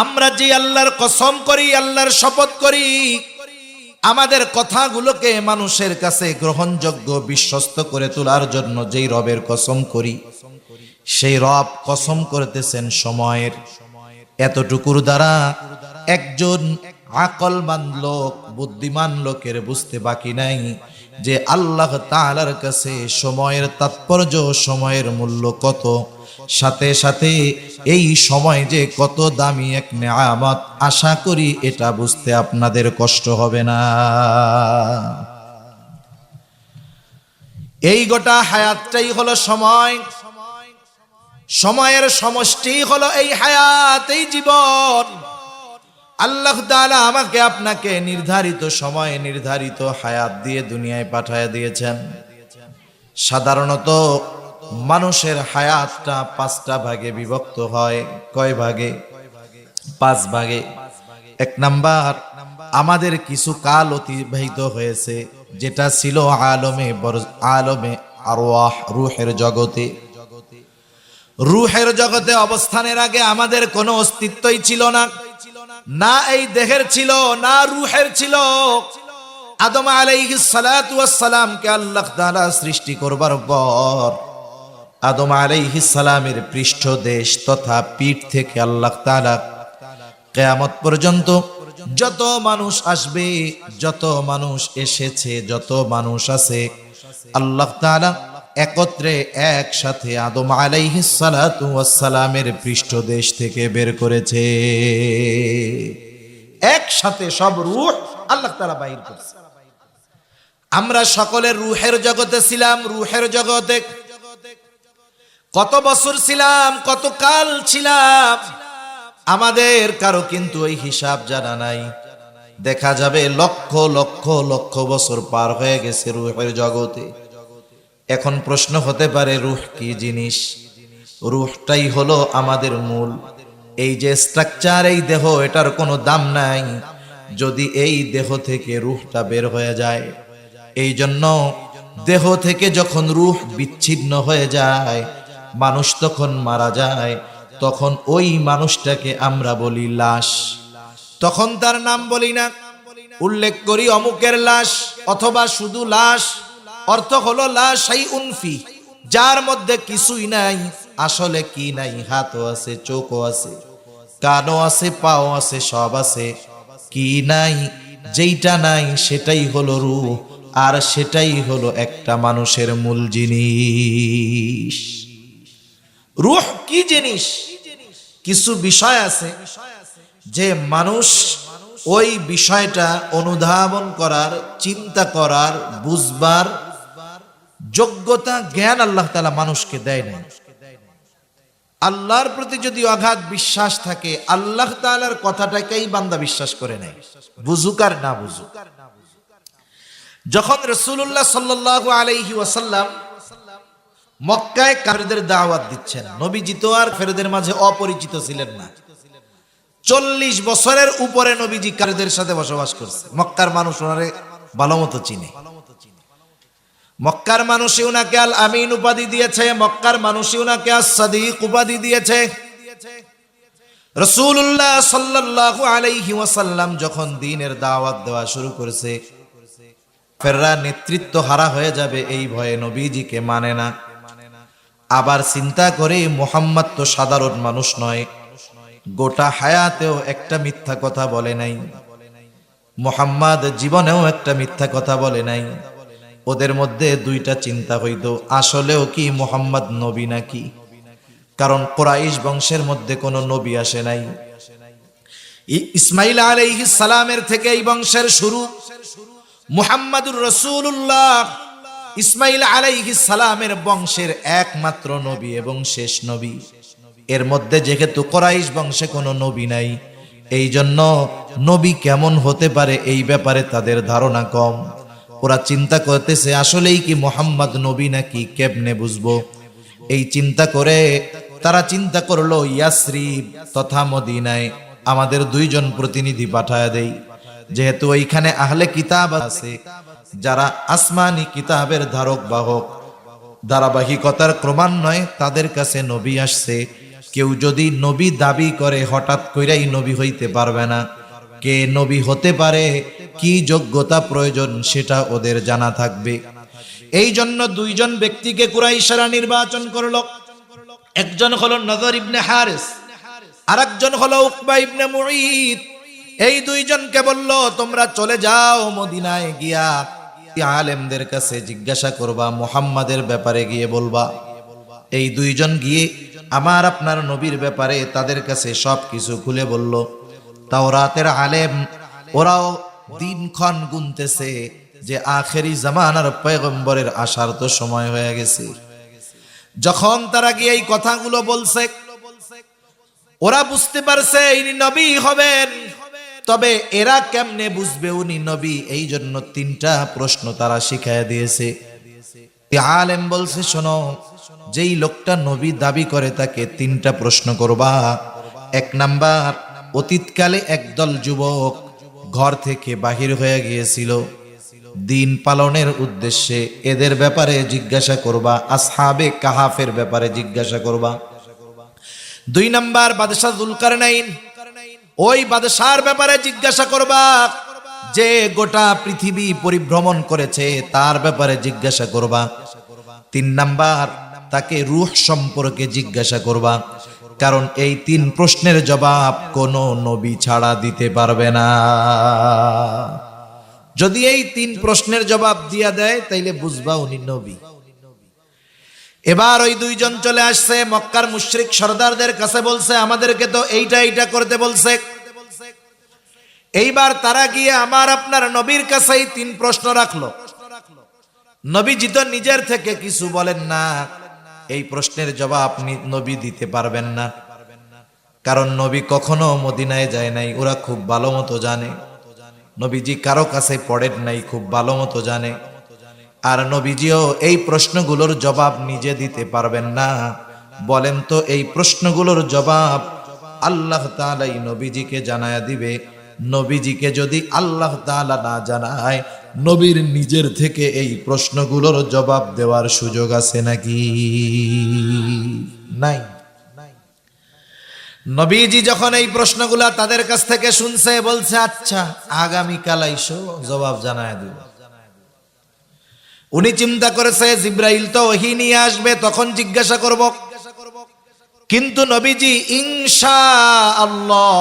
আমরা যে আল্লাহর কসম করি, আল্লাহর শপথ করি, আমাদের কথাগুলোকে মানুষের কাছে গ্রহণযোগ্য বিশ্বস্ত করে তোলার জন্য যেই রবের কসম করি, সেই রব কসম করতেছেন সময়ের। এতটুকুর দ্বারা একজন আকলমান লোক, বুদ্ধিমান লোকের বুঝতে বাকি নাই যে আল্লাহ তাআলার কাছে সময়ের তাৎপর্য, সময়ের মূল্য কত। সাথে সাথে এই সময় যে কত দামি এক নেয়ামত, আশা করি এটা বুঝতে আপনাদের কষ্ট হবে না। এই গোটা হায়াতটাই হলো সময়। সময়ের সমষ্টি হলো এই হায়াত, এই জীবন। আল্লাহ তাআলা আমাকে আপনাকে নির্ধারিত সময়ে নির্ধারিত হায়াত দিয়ে দুনিয়ায় পাঠায় দিয়েছেন। সাধারণত মানুষের হায়াতটা 5টা ভাগে বিভক্ত হয়। কয় ভাগে? 5 ভাগে। 1 নাম্বার, আমাদের কিছু কাল অতিবাহিত হয়েছে যেটা ছিল আলমে আরওয়াহ, রূহের জগতে। রূহের জগতে অবস্থানের আগে আমাদের কোনো অস্তিত্বই ছিল না, না এই দেহের ছিল না রূহের ছিল। আদম আলাইহিস সালাতু ওয়াস সালামকে আল্লাহ তাআলা সৃষ্টি করবার পর আদম আলাইহিস সালামের পৃষ্ঠদেশ তথা পিঠ থেকে আল্লাহ তাআলা কিয়ামত পর্যন্ত যত মানুষ আসবে, যত মানুষ এসেছে, যত মানুষ আছে, আল্লাহ তাআলা একত্রে একসাথে আদম আলাইহিস সালাতু ওয়াস সালামের পৃষ্ঠদেশ থেকে বের করেছে। একসাথে সব রূহ আল্লাহ তাআলা বাইর করেছে। আমরা সকলে রূহের জগতে ছিলাম। রূহের জগতে কত বছর ছিলাম, কত কাল ছিলাম, আমাদের কারো কিন্তু এই হিসাব জানা নাই। দেখা যাবে লক্ষ লক্ষ লক্ষ বছর পার হয়ে গেছে রূহের জগতে। এখন প্রশ্ন হতে পারে রূহ কি জিনিস? রূহটাই হলো আমাদের মূল। এই যে স্ট্রাকচার, এই দেহ, এটার কোনো দাম নাই যদি এই দেহ থেকে রূহটা বের হয়ে যায়। এই জন্য দেহ থেকে যখন রূহ বিচ্ছিন্ন হয়ে যায়, মানুষ তখন মারা যায়, তখন ওই মানুষটাকে আমরা বলি লাশ। তখন তার নাম বলি না, উল্লেখ করি অমুকের লাশ অথবা শুধু লাশ। অর্থ হলো লা শাইউন ফি, যার মধ্যে কিছুই নাই। আসলে কি নাই? হাতও আছে, চোখও আছে, কানও আছে, পাও আছে, সব আছে। কি নাই? যেইটা নাই সেটাই হলো রূহ, আর সেটাই হলো একটা মানুষের মূল জিনিস। রূহ কি জিনিস? কিছু বিষয় আছে যে মানুষ ওই বিষয়টা অনুধাবন করার, চিন্তা করার, বুঝবার যোগ্যতা, জ্ঞান আল্লাহ তাআলা মানুষকে দেয় নাই। আল্লাহর প্রতি যদি অগাধ বিশ্বাস থাকে, আল্লাহ তাআলার কথাটাকেই বান্দা বিশ্বাস করে নেয়, বুঝুক আর না বুঝুক। যখন রাসূলুল্লাহ সাল্লাল্লাহু আলাইহি ওয়াসাল্লাম মক্কায় কাফেরদের দাওয়াত দিচ্ছেন, নবীজি তো আর কাফেরদের মাঝে অপরিচিত ছিলেন না। 40 বছরের উপরে নবীজি কাফেরদের সাথে বসবাস করছে। মক্কার মানুষ ওনারে ভালো মতো চিনে। মক্কার মানুষই উনাকে আল আমিন উপাধি দিয়েছে, মক্কার মানুষই উনাকে আস-সাদিক উপাধি দিয়েছে। রাসূলুল্লাহ সাল্লাল্লাহু আলাইহি ওয়াসাল্লাম যখন দ্বীনের দাওয়াত দেওয়া শুরু করেছে, কাফেররা নেতৃত্ব হারা হয়ে যাবে এই ভয়ে নবীজিকে মানে না। আবার চিন্তা করে মুহাম্মদ তো সাধারণ মানুষ নয়, গোটা হায়াতেও একটা মিথ্যা কথা বলে নাই, মুহাম্মদ জীবনেও একটা মিথ্যা কথা বলে নাই। ওদের মধ্যে দুইটা চিন্তা হইতো, আসলেও কি মুহাম্মদ নবী নাকি? কারণ কুরাইশ বংশের মধ্যে কোনো নবী আসে নাই। ইসমাইল আলাইহিস সালামের থেকে এই বংশের শুরু। মুহাম্মাদুর রাসূলুল্লাহ ইসমাইল আলাইহিস সালামের বংশের একমাত্র নবী এবং শেষ নবী। এর মধ্যে যেহেতু কুরাইশ বংশে কোনো নবী নাই, এই জন্য নবী কেমন হতে পারে এই ব্যাপারে তাদের ধারণা কম। ওরা চিন্তা করতেছে আসলেই কি মুহাম্মদ নবী নাকি, কেমনে বুঝবো? এই চিন্তা করে তারা চিন্তা করলো ইয়াসরিব তথা মদিনায় আমাদের 2 জন প্রতিনিধি পাঠায় দেই, যেহেতু ওইখানে আহলে কিতাব আছে, যারা আসমানি কিতাবের ধারক বাহক, ধারাবাহিকতার ক্রমান্বয়ে তাদের কাছে নবী আসছে। কেউ যদি নবী দাবি করে হঠাৎ কইরাই নবী হইতে পারবে না। কে নবী হতে পারে, কি যোগ্যতা প্রয়োজন সেটা ওদের জানা থাকবে। এই জন্য 2 জন ব্যক্তিকে কুরাইশরা নির্বাচন করলো। একজন হলো নজর ইবনে হারিস, আরেকজন হলো উকবা ইবনে মুঈত। এই 2 জনকে বলল তোমরা চলে যাও মদিনায়, গিয়া আলেমদের কাছে জিজ্ঞাসা করবা, মুহাম্মাদের ব্যাপারে গিয়ে বলবা। এই 2 জন গিয়ে আমার আপনার নবীর ব্যাপারে তাদের কাছে সবকিছু খুলে বলল। তাওরাতের আলেম ওরাও দিনক্ষণ গুনতেছে যে আখেরি জামানার পয়গম্বরের আসার তো সময় হয়ে গেছে। যখন তারা গিয়ে এই কথাগুলো বলছে, ওরা বুঝতে পারছে ইনি নবী হবেন। তবে এরা কেমনে বুঝবে উনি নবী? এই জন্য 3টা প্রশ্ন তারা শিখায় দিয়েছে। আলেম বলছে শোনো, যেই লোকটা নবী দাবি করে তাকে 3টা প্রশ্ন করবা। 1 নাম্বার, অতীতকালে একদল যুবক ঘর থেকে বাহির হয়ে গিয়েছিল দিন পালনের উদ্দেশ্যে, এদের ব্যাপারে জিজ্ঞাসা করবা। আসহাবে কাহাফের ব্যাপারে জিজ্ঞাসা করবা। 2 নাম্বার, বাদশা যুলকারনাইন, ওই বাদশার ব্যাপারে জিজ্ঞাসা করবা যে গোটা পৃথিবী পরিভ্রমণ করেছে, তার ব্যাপারে জিজ্ঞাসা করবা। 3 নাম্বার, তাকে রূহ সম্পর্কে জিজ্ঞাসা করবা। কারণ এই 3 প্রশ্নের জবাব কোনো নবী ছাড়া দিতে পারবে না। যদি এই 3 প্রশ্নের জবাব দিয়া দেয় তাইলে বুঝবা উনি নবী। এবার ওই 2 জন চলে আসছে, মক্কার মুশরিক সরদারদের কাছে বলছে আমাদেরকে তো এইটা করতে বলছে। এইবার তারা গিয়ে আমার আপনার নবীর কাছেই 3 প্রশ্ন রাখলো। নবীজি তো নিজের থেকে কিছু বলেন না, এই প্রশ্নের জবাব নবী দিতে পারবেন না। কারণ নবী কখনো মদিনায় যায় নাই, ওরা খুব ভালো মতো জানে। নবীজি কারো কাছে পড়েন নাই, খুব ভালো মতো জানে। আর নবীজিও এই প্রশ্নগুলোর জবাব নিজে দিতে পারবেন না। বলেন তো এই প্রশ্নগুলোর জবাব আল্লাহ তাআলাই নবীজিকে জানায়া দিবে। নবীজিকে যদি আল্লাহ তাআলা না জানায়, নবীর নিজের থেকে এই প্রশ্নগুলোর জবাব দেওয়ার সুযোগ আছে নাকি? নাই। নবীজি যখন এই প্রশ্নগুলা তাদের কাছ থেকে শুনছে, বলছে আচ্ছা আগামীকাল আইসো, জবাব জানায় দিব। উনি চিন্তা করেছে জিব্রাইল তো ওহী নিয়ে আসবে, তখন জিজ্ঞাসা করব। কিন্তু নবীজি ইনশাআল্লাহ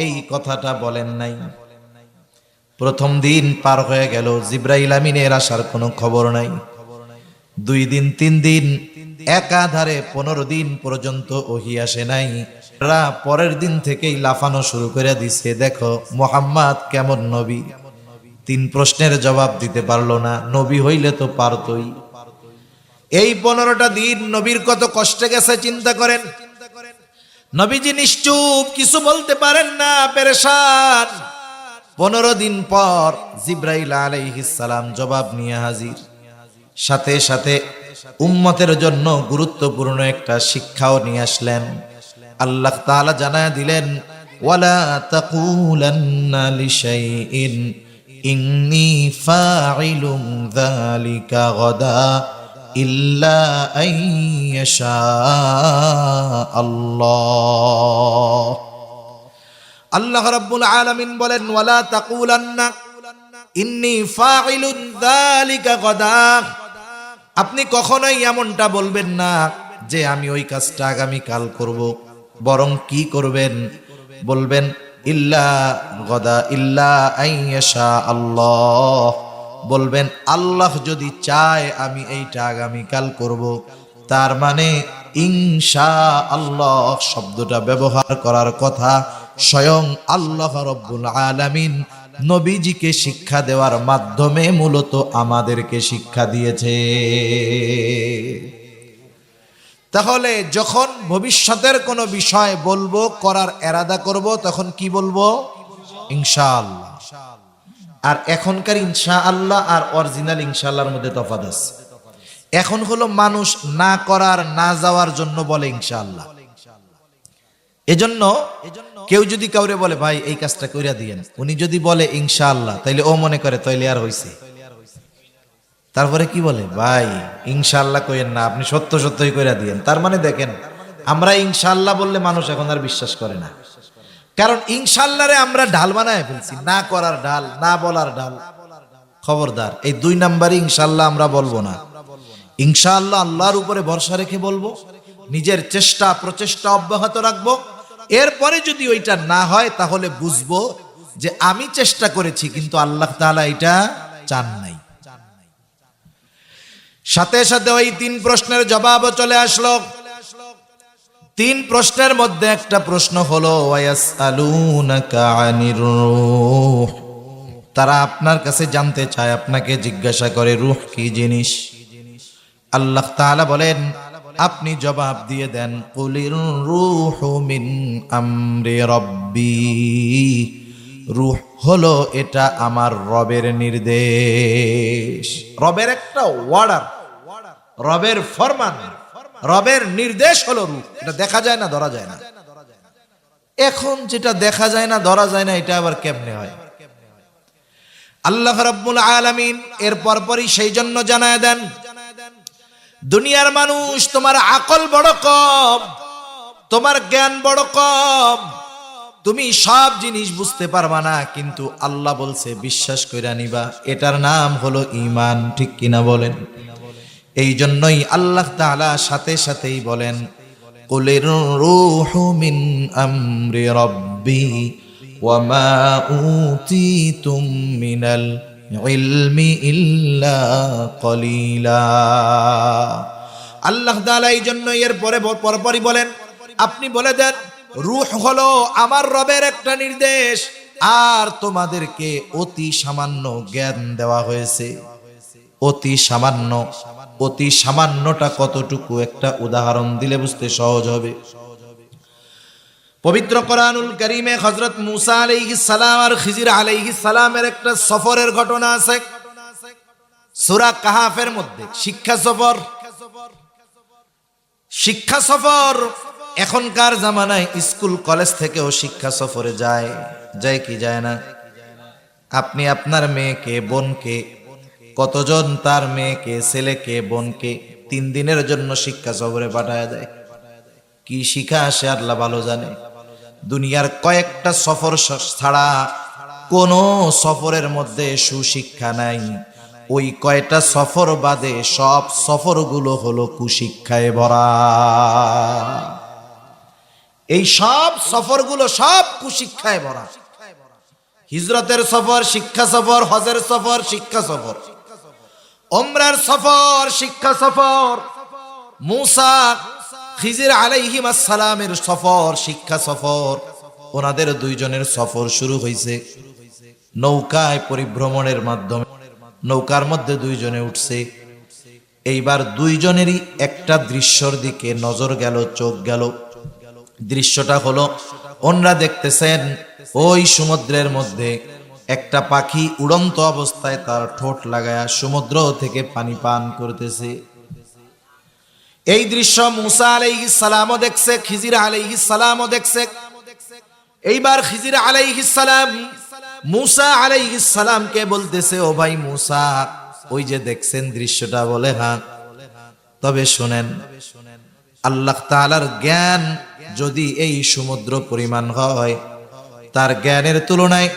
এই কথাটা বলেন নাই। প্রথম দিন পার হয়ে গেল, জিব্রাইল আমিনের আসার কোনো খবর নাই। 2 দিন 3 দিন একাধারে 15 দিন পর্যন্ত ওহী আসে নাই। পরের দিন থেকেই লাফানো শুরু করে দিছে, দেখো মুহাম্মদ কেমন নবী। 3 প্রশ্নের জবাব দিতে পারলো না, নবী হইলে তো পারতই। এই 15টা দিন নবীর কত কষ্টে গেছে চিন্তা করেন। নবীজি নিশ্চুপ, কিছু বলতে পারেন না, পেরেশান। 15 দিন পর জিব্রাইল আলাইহিস সালাম জবাব নিয়ে হাজির। সাথে সাথে উম্মতের জন্য গুরুত্বপূর্ণ একটা শিক্ষাও নিয়ে আসলেন। আল্লাহ তাআলা জানায় দিলেন, ওয়ালা তাকুলান্না লিশাইইন ইন্নী ফাইলুম যালিকা গাদা ইল্লা আইয়াশা আল্লাহ। আল্লাহ রাব্বুল আলামিন বলেন, ওয়ালা তাকুলান্না ইন্নী ফাইলুন যালিকা গাদা। আপনি কখনোই এমনটা বলবেন না যে আমি ওই কাজটা আগামী কাল করব, বরং কি করবেন? বলবেন ইল্লা গাদা ইল্লা আইয়াশা আল্লাহ, বলবেন আল্লাহ যদি চায় আমি এইটা আগামী কাল করব। তার মানে ইনশা আল্লাহ শব্দটা ব্যবহার করার কথা স্বয়ং আল্লাহ রাব্বুল আলামিন নবীজিকে শিক্ষা দেওয়ার মাধ্যমে মূলত আমাদেরকে শিক্ষা দিয়েছে। তাহলে যখন ভবিষ্যতের কোনো বিষয় বলবো, করার এরাদা করব, তখন কি বলবো? ইনশাআল্লাহ। আর এখনকার ইনশাআল্লাহ আর অরিজিনাল ইনশাআল্লাহর মধ্যে তফাৎ আছে। এখন হলো মানুষ না করার, না যাওয়ার জন্য বলে ইনশাআল্লাহ। এজন্য কেউ যদি কাউরে বলে ভাই এই কাজটা কইরা দিয়েন, উনি যদি বলে ইনশাআল্লাহ, তাইলে ও মনে করে তাইলে আর হইছে। তারপরে কি বলে, ভাই ইনশাআল্লাহ কইেন না, আপনি সত্য সত্যই কইরা দিয়েন। তার মানে দেখেন, আমরা ইনশাআল্লাহ বললে মানুষ এখন আর বিশ্বাস করে না, কারণ ইনশাআল্লাহরে আমরা ঢাল বানায় ফেলছি, না করার ঢাল, না বলার ঢাল। খবরদার, এই 2 নাম্বারই ইনশাআল্লাহ আমরা বলবো না। ইনশাআল্লাহ আল্লাহর উপরে ভরসা রেখে বলবো, নিজের চেষ্টা প্রচেষ্টা অব্যাহত রাখবো। এরপরে যদি ওইটা না হয় তাহলে বুঝবো যে আমি চেষ্টা করেছি কিন্তু আল্লাহ তাআলা এটা চান নাই। সাথে সাথে ওই 3 প্রশ্নের জবাবও চলে আসলো। 3 প্রশ্নের মধ্যে একটা প্রশ্ন হলো ওয়ায়াসআলুনাকা আনির রূহ, তারা আপনার কাছে জানতে চায়, আপনাকে জিজ্ঞাসা করে রূহ কি জিনিস। আল্লাহ তাআলা বলেন, আপনি জবাব দিয়ে দেন কুলির রূহু মিন আমরি রব্বি, রূহ হলো এটা আমার রবের নির্দেশ। রবের একটা অর্ডার, রবের ফরমান, রবের নির্দেশ হলো রূহ। এটা দেখা যায় না, ধরা যায় না। এখন যেটা দেখা যায় না, ধরা যায় না, এটা আবার কেমনে হয়? আল্লাহ রাব্বুল আলামিন এর পরপরই সেই জন্য জানায় দেন, দুনিয়ার মানুষ তোমার আকল বড় কম, তোমার জ্ঞান বড় কম, তুমি সব জিনিস বুঝতে পারবা না, কিন্তু আল্লাহ বলছে বিশ্বাস কইরা নিবা। এটার নাম হলো ঈমান, ঠিক কিনা বলেন? এই জন্যই আল্লাহ তাআলা সাথে সাথেই বলেন কুলির রূহু মিন আমরি রব্বি ওয়া মা উতিতুম মিনাল ইলমি ইল্লা কলিলা। আল্লাহ তাআলা এই জন্য এর পরপরই বলেন, আপনি বলে দেন রূহ হলো আমার রবের একটা নির্দেশ, আর তোমাদেরকে অতি সামান্য জ্ঞান দেওয়া হয়েছে। অতি সামান্য, অতি সামান্যটা কতটুকু একটা উদাহরণ দিলে বুঝতে সহজ হবে। পবিত্র কোরআনুল কারীমে হযরত মূসা আলাইহিস সালাম আর খিজির আলাইহিস সালামের একটা সফরের ঘটনা আছে সূরা কাহাফের মধ্যে। শিক্ষা সফর, শিক্ষা সফর এখনকার জামানায় স্কুল কলেজ থেকেও শিক্ষা সফরে যায়, যায় কি যায় না? আপনি আপনার মেয়েকে, বোনকে, কতজন তার মেয়েকে, ছেলেকে, বোনকে 3 দিনের জন্য শিক্ষা সফরে পাঠায় দেয়। কি শিক্ষা আসে আল্লাহ ভালো জানে। দুনিয়ার কয়েকটা সফর ছাড়া কোনো সফরের মধ্যে সুশিক্ষা নাই। ওই কয়টা সফর বাদে সব সফরগুলো হলো কুশিক্ষায় ভরা। এই সব সফরগুলো সব কুশিক্ষায় ভরা। হিজরতের সফর শিক্ষা সফর, হজের সফর শিক্ষা সফর, উমরার সফর শিক্ষা সফর, মূসা খিজির আলাইহিম আসসালামের সফর শিক্ষা সফর। ওনাদের 2 জনের সফর শুরু হয়েছে নৌকায় পরিভ্রমণের মাধ্যমে। নৌকার মধ্যে 2 জনে উঠছে। এইবার 2 জনেরই একটা দৃশ্যর দিকে নজর গেল, চোখ গেল। দৃশ্যটা হলো, ওনারা দেখতেছেন ওই সমুদ্রের মধ্যে একটা পাখি উড়ন্ত অবস্থায় তার ঠোঁট লাগায়া সমুদ্র থেকে পানি পান করতেছে। এই দৃশ্য মুসা আলাইহিস সালামও দেখছে, খিজির আলাইহিস সালামও দেখছে। এইবার খিজির আলাইহিস সালাম মুসা আলাইহিস সালামকে বলতেছে, ও ভাই মুসা, ওই যে দেখছেন দৃশ্যটা? বলে হ্যাঁ। তবে শুনেন, আল্লাহ তাআলার জ্ঞান যদি এই সমুদ্র পরিমাণ হয়, তার জ্ঞানের তুলনায়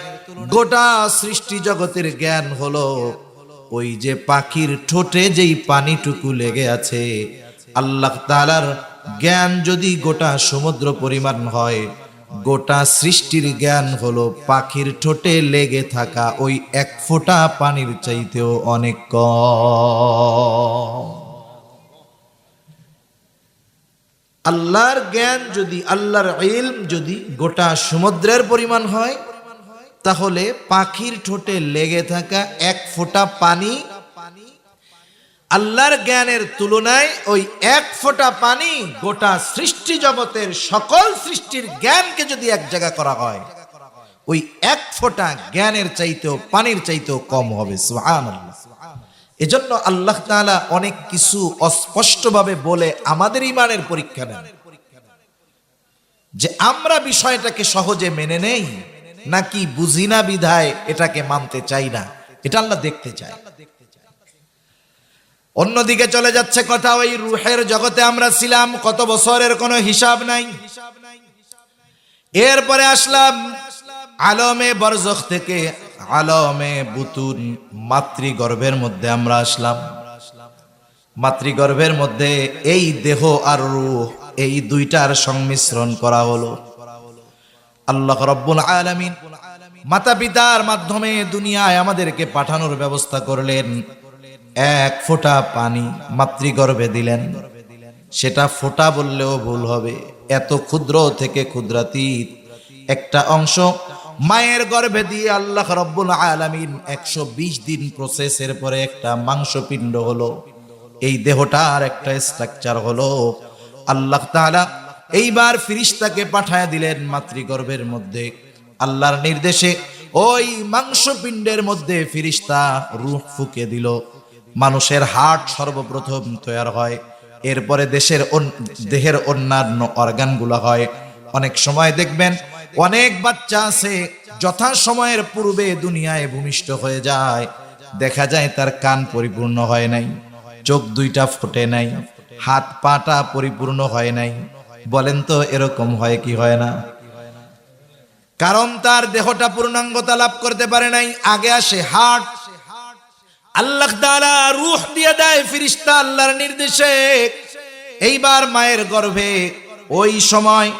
গোটা সৃষ্টি জগতের জ্ঞান হলো ওই যে পাখির ঠোঁটে যেই পানিটুকু লেগে আছে। আল্লাহ তাআলার জ্ঞান যদি গোটা সমুদ্র পরিমাণ হয়, গোটা সৃষ্টির জ্ঞান হলো পাখির ঠোঁটে লেগে থাকা ওই এক ফোঁটা পানির চাইতেও অনেক কম। আল্লাহর জ্ঞান যদি, আল্লাহর ইলম যদি গোটা সমুদ্রের পরিমাণ হয়, তাহলে পাখির ঠোঁটে লেগে থাকা এক ফোঁটা পানি আল্লাহর জ্ঞানের তুলনায় ওই এক ফোঁটা পানি গোটা সৃষ্টি জগতের সকল সৃষ্টির জ্ঞানকে যদি এক জায়গা করা হয়, ওই এক ফোঁটা জ্ঞানের চাইতেও পানির চাইতেও কম হবে। সুবহানাল্লাহ। এজন্য আল্লাহ তাআলা অনেক কিছু অস্পষ্টভাবে বলে আমাদের ঈমানের পরীক্ষা নেন, যে আমরা বিষয়টাকে সহজে মেনে নেই নাকি বুঝি না বিধায় এটাকে মানতে চাই না, এটা আল্লাহ দেখতে চায়। অন্যদিকে চলে যাচ্ছে কথা, ওই রূহের জগতে আমরা ছিলাম কত বছরের কোনো হিসাব নাই। এরপরে আসলাম আলমে বরজখ থেকে আলমে বুতুন, মাতৃগর্ভের মধ্যে আমরা আসলাম। মাতৃগর্ভের মধ্যে এই দেহ আর রূহ, এই দুইটার সংমিশ্রণ করা হলো। আল্লাহ রাব্বুল আলামিন মাতা পিতার মাধ্যমে দুনিয়ায় আমাদেরকে পাঠানোর ব্যবস্থা করলেন। এক ফোঁটা পানি মাতৃগর্ভে দিলেন। সেটা ফোঁটা বললেও ভুল হবে, এত ক্ষুদ্র থেকে ক্ষুদ্রাতীত একটা অংশ মায়ের গর্ভে দিয়ে আল্লাহ রাব্বুল আলামিন 120 দিন প্রসেসের পরে একটা মাংসপিণ্ড হলো। এই দেহটার একটা স্ট্রাকচার হলো। আল্লাহ তাআলা এইবার ফেরেশতাকে পাঠায় দিলেন মাতৃগর্ভের মধ্যে। আল্লাহর নির্দেশে ওই মাংসপিণ্ডের মধ্যে ফেরেশতা রূহ ফুঁকে দিল। মানুষের হার্ট সর্বপ্রথম তৈরি হয়, এরপরে দেহের অন্যান্য অর্গানগুলো হয়। অনেক সময় দেখবেন অনেক বাচ্চা আছে যথা সময়ের পূর্বে দুনিয়ায় ভূমিষ্ঠ হয়ে যায়, দেখা যায় তার কান পরিপূর্ণ হয় নাই, চোখ দুইটা ফোটে নাই, হাত পাটা পরিপূর্ণ হয় নাই। বলেন তো এরকম হয় কি হয় না? কারণ তার দেহটা পূর্ণাঙ্গতা লাভ করতে পারে নাই। আগে আসে হার্ট, আল্লাহ তাআলা রূহ দিয়ে দেয় ফেরেশতা আল্লাহর নির্দেশে। এইবার মায়ের গর্ভে ওই সময়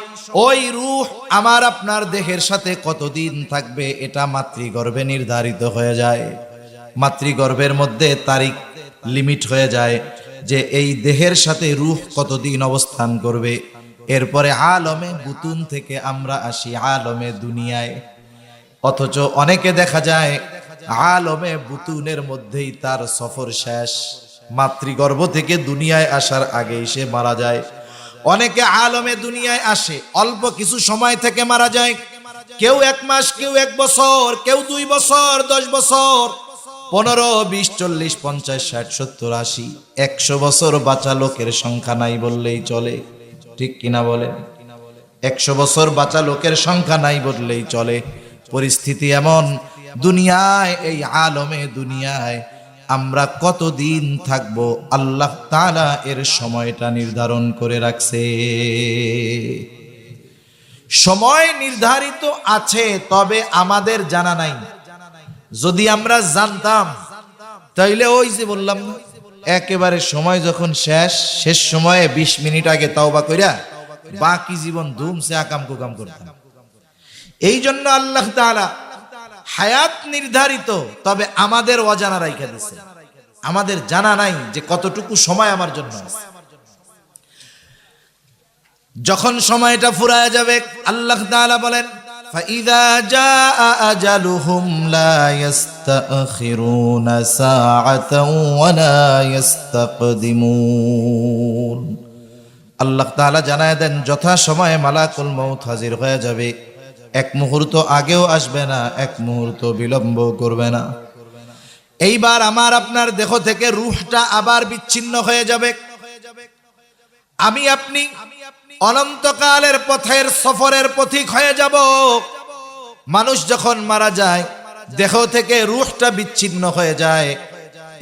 ওই রূহ আমার আপনার দেহের সাথে কতদিন থাকবে এটা মাতৃগর্ভে নির্ধারিত হয়ে যায়। মাতৃগর্ভের মধ্যে তারিখ লিমিট হয়ে যায় যে এই দেহের সাথে রূহ কতদিন অবস্থান করবে। এরপরে আলমে বুতুন থেকে আমরা আসি আলমে দুনিয়ায়। অথচ অনেকে দেখা যায় আলমে বুতুনের মধ্যেই তার সফর শেষ, মাতৃগর্ভ থেকে দুনিয়ায় আসার আগেই সে মারা যায়। অনেকে আলমে দুনিয়ায় আসে অল্প কিছু সময় থেকে মারা যায়, কেউ 1 মাস, কেউ 1 বছর, কেউ 2 বছর, 10 বছর, 15, 20, 40, 50, 60, 70, 80, 100 বছর বাঁচা লোকের সংখ্যা নাই বললেই চলে। ঠিক কিনা বলে? 100 বছর বাঁচা লোকের সংখ্যা নাই বললেই চলে। পরিস্থিতি এমন, দুনিয়ায় এই আলমে দুনিয়ায় আমরা কতদিন থাকবো আল্লাহ তাআলা এর সময়টা নির্ধারণ করে রাখছে। সময় নির্ধারিত আছে, তবে আমাদের জানা নাই। যদি আমরা জানতাম তাইলে ওই যে বললাম না, একেবারে সময় যখন শেষ সময়ে 20 মিনিট আগে তওবা কইরা বাকি জীবন ধুমসে আকাম কুকাম করতাম। এই জন্য আল্লাহ তাআলা হায়াত নির্ধারিত, তবে আমাদের অজানা রাইখা দিয়েছে। আমাদের জানা নাই যে কতটুকু সময় আমার জন্য আছে। যখন সময়টা ফুরায় যাবে আল্লাহ তাআলা বলেন, ফাইযা জাআ আজালুহুম লা ইস্তাখিরুনা সাআতাও ওয়া লা ইস্তাকদিমুন। আল্লাহ তাআলা জানায় দেন যথা সময়ে মালাকুল মউত হাজির হয়ে যাবে, এক মুহূর্ত আগেও আসবে না, এক মুহূর্ত বিলম্ব করবে না। এইবার আমার আপনার দেহ থেকে রূহটা আবার বিচ্ছিন্ন হয়ে যাবে। আমি আপনি অনন্তকালের পথের সফরের পথিক হয়ে যাব। মানুষ যখন মারা যায়, দেহ থেকে রূহটা বিচ্ছিন্ন হয়ে যায়,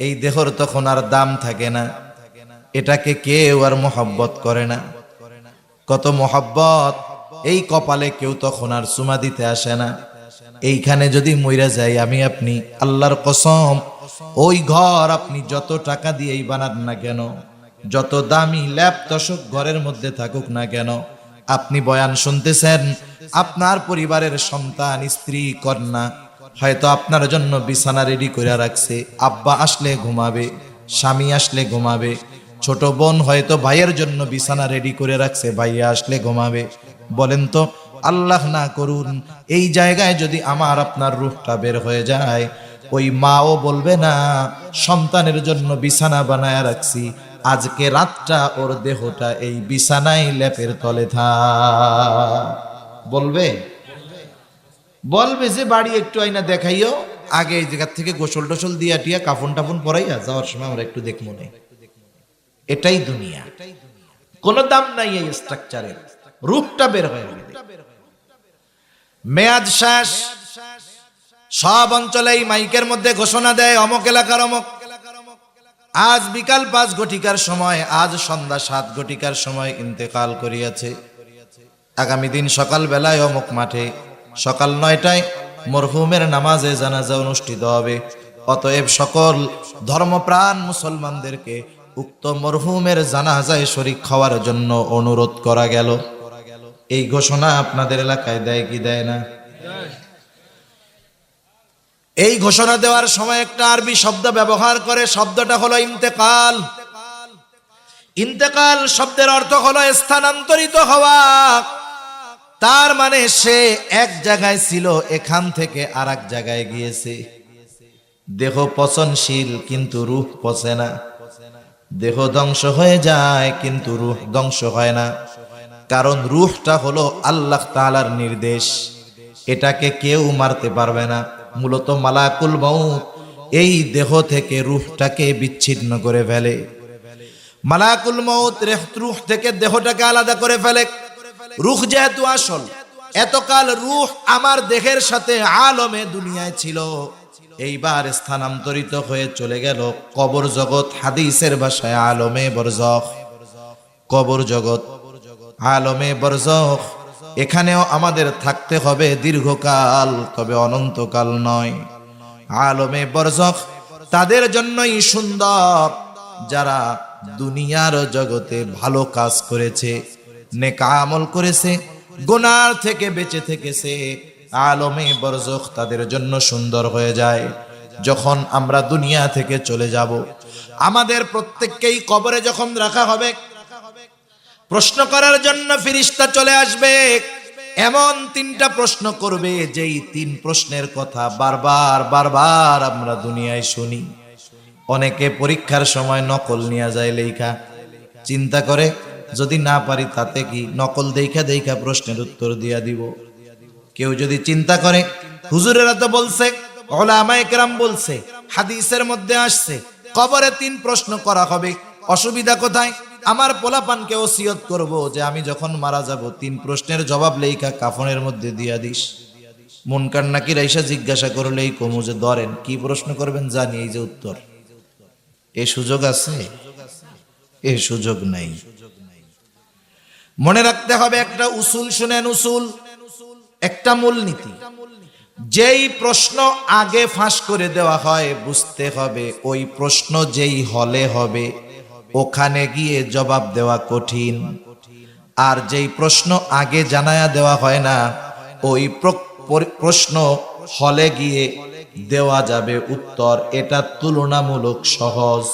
এই দেহর তখন আর দাম থাকে না, এটাকে কেউ আর মহব্বত করে না। কত মহব্বত, এই কপালে কেউ তখন আর চুমা দিতে আসে না। এইখানে যদি মইরা যাই আমি আপনি, আল্লাহর কসম, ওই ঘর আপনি যত টাকা দিয়েই বানান না কেন, যত দামি ল্যাপ দশক ঘরের মধ্যে থাকুক না কেন, আপনি বয়ান শুনতেছেন, আপনার পরিবারের সন্তান, স্ত্রী, কন্যা হয়তো আপনার জন্য বিছানা রেডি করে রাখছে, আব্বা আসলে ঘুমাবে, স্বামী আসলে ঘুমাবে, ছোট বোন হয়তো ভাইয়ের জন্য বিছানা রেডি করে রাখছে, ভাইয়া আসলে ঘুমাবে। বলেন তো, আল্লাহ না করুন এই জায়গায় যদি আমার আপনার রূহটা বের হয়ে যায়, ওই মাও বলবে না সন্তানের জন্য বিছানা বানায় রাখছি, আজকে রাতটা ওর দেহটা এই বিছানায় লেপের তলে বলবে? বলবে যে বাড়ি একটু আইনা দেখাইও, আগে এই জায়গা থেকে গোসল টোসল দিয়া টিয়া কাফন টাফন পরাইয়া যাওয়ার সময় আমরা একটু দেখবো না। এটাই দুনিয়া, কোনো দাম নাই এই স্ট্রাকচারের। রূপটা বের হয়ে গেলে মেয়াদ শেষ। সব অঞ্চলেই মাইকের মধ্যে ঘোষণা দেয়, অমুক এলাকার অমুক, আজ বিকাল 5 ঘটিকার সময়, আজ সন্ধ্যা 7 ঘটিকার সময় ইন্তেকাল করিয়াছে। আগামী দিন সকাল বেলায় অমুক মাঠে সকাল 9টায় মরহুমের নামাজে জানাজা অনুষ্ঠিত হবে। অতএব সকল ধর্মপ্রাণ মুসলমানদেরকে উক্ত মরহুমের জানাজায় শরীক হওয়ার জন্য অনুরোধ করা গেল। এই ঘোষণা আপনাদের এলাকায় দেয় কি দেয় না? এই ঘোষণা দেওয়ার সময় একটা আরবি শব্দ ব্যবহার করে, শব্দটা হলো ইন্তেকাল। ইন্তেকাল শব্দের অর্থ হলো স্থানান্তরিত হওয়া। তার মানে সে এক জায়গায় ছিল, এখান থেকে আর এক জায়গায় গিয়েছে। দেহ পচনশীল কিন্তু রূহ পচে না, দেহ ধ্বংস হয়ে যায় কিন্তু রূহ ধ্বংস হয় না। কারণ রূহটা হলো আল্লাহ তাআলার নির্দেশ, এটাকে কেউ মারতে পারবে না। মূলত মালাকুল মউত এই দেহ থেকে রূহটাকে বিচ্ছিন্ন করে ফেলে। মালাকুল মউত রূহ থেকে দেহটাকে আলাদা করে ফেলে। রূহ যেহেতু আসল, এতকাল রূহ আমার দেহের সাথে আলমে দুনিয়ায় ছিল, এইবার স্থানান্তরিত হয়ে চলে গেল কবর জগৎ। হাদিসের ভাষায় আলমে বরজখ, কবর জগৎ, আলমে বরজখ। এখানেও আমাদের থাকতে হবে দীর্ঘকাল, তবে অনন্তকাল নয়। আলমে বরজখ তাদের জন্যই সুন্দর যারা দুনিয়ার জগতে ভালো কাজ করেছে, নেক আমল করেছে, গুনাহ থেকে বেঁচে থেকেছে। আলমে বরজখ তাদের জন্য সুন্দর হয়ে যায়। যখন আমরা দুনিয়া থেকে চলে যাব, আমাদের প্রত্যেককেই কবরে যখন রাখা হবে, প্রশ্ন করার জন্য ফেরেশতা চলে আসবে। এমন 3টা প্রশ্ন করবে, যেই 3 প্রশ্নের কথা বারবার বারবার আমরা দুনিয়ায় শুনি। অনেকে পরীক্ষার সময় নকল নিয়ে যায় লেখা, চিন্তা করে যদি না পারি তাতে কি, নকল দেখা দেখা প্রশ্নের উত্তর দিয়া দিব। কেউ যদি চিন্তা করে হুজুরেরা তো বলছে, উলামায়ে কেরাম বলছে, হাদিসের মধ্যে আসছে কবরে 3 প্রশ্ন করা হবে, অসুবিধা কোথায়? আমার পোলাপানকে ওসিয়ত করব যে আমি যখন মারা যাব 3 প্রশ্নের জবাব লেখা কাফনের মধ্যে দিয়া দিস। মুনকার নাকির আইসা জিজ্ঞাসা করলেই কমু যে ধরেন কি প্রশ্ন করবেন, জানি এই যে উত্তর। এই সুযোগ আছে? এই সুযোগ নাই। মনে রাখতে হবে একটা উসুল, শুনেন উসুল, একটা মূলনীতি। যেই প্রশ্ন আগে ফাঁস করে দেওয়া হয়, বুঝতে হবে ওই প্রশ্ন যেই হলে হবে ওখানে গিয়ে জবাব দেওয়া কঠিন। আর যেই প্রশ্ন আগে জানায়া দেওয়া হয় না, ওই প্রশ্ন হলে গিয়ে দেওয়া যাবে উত্তর, এটা তুলনামূলক সহজ।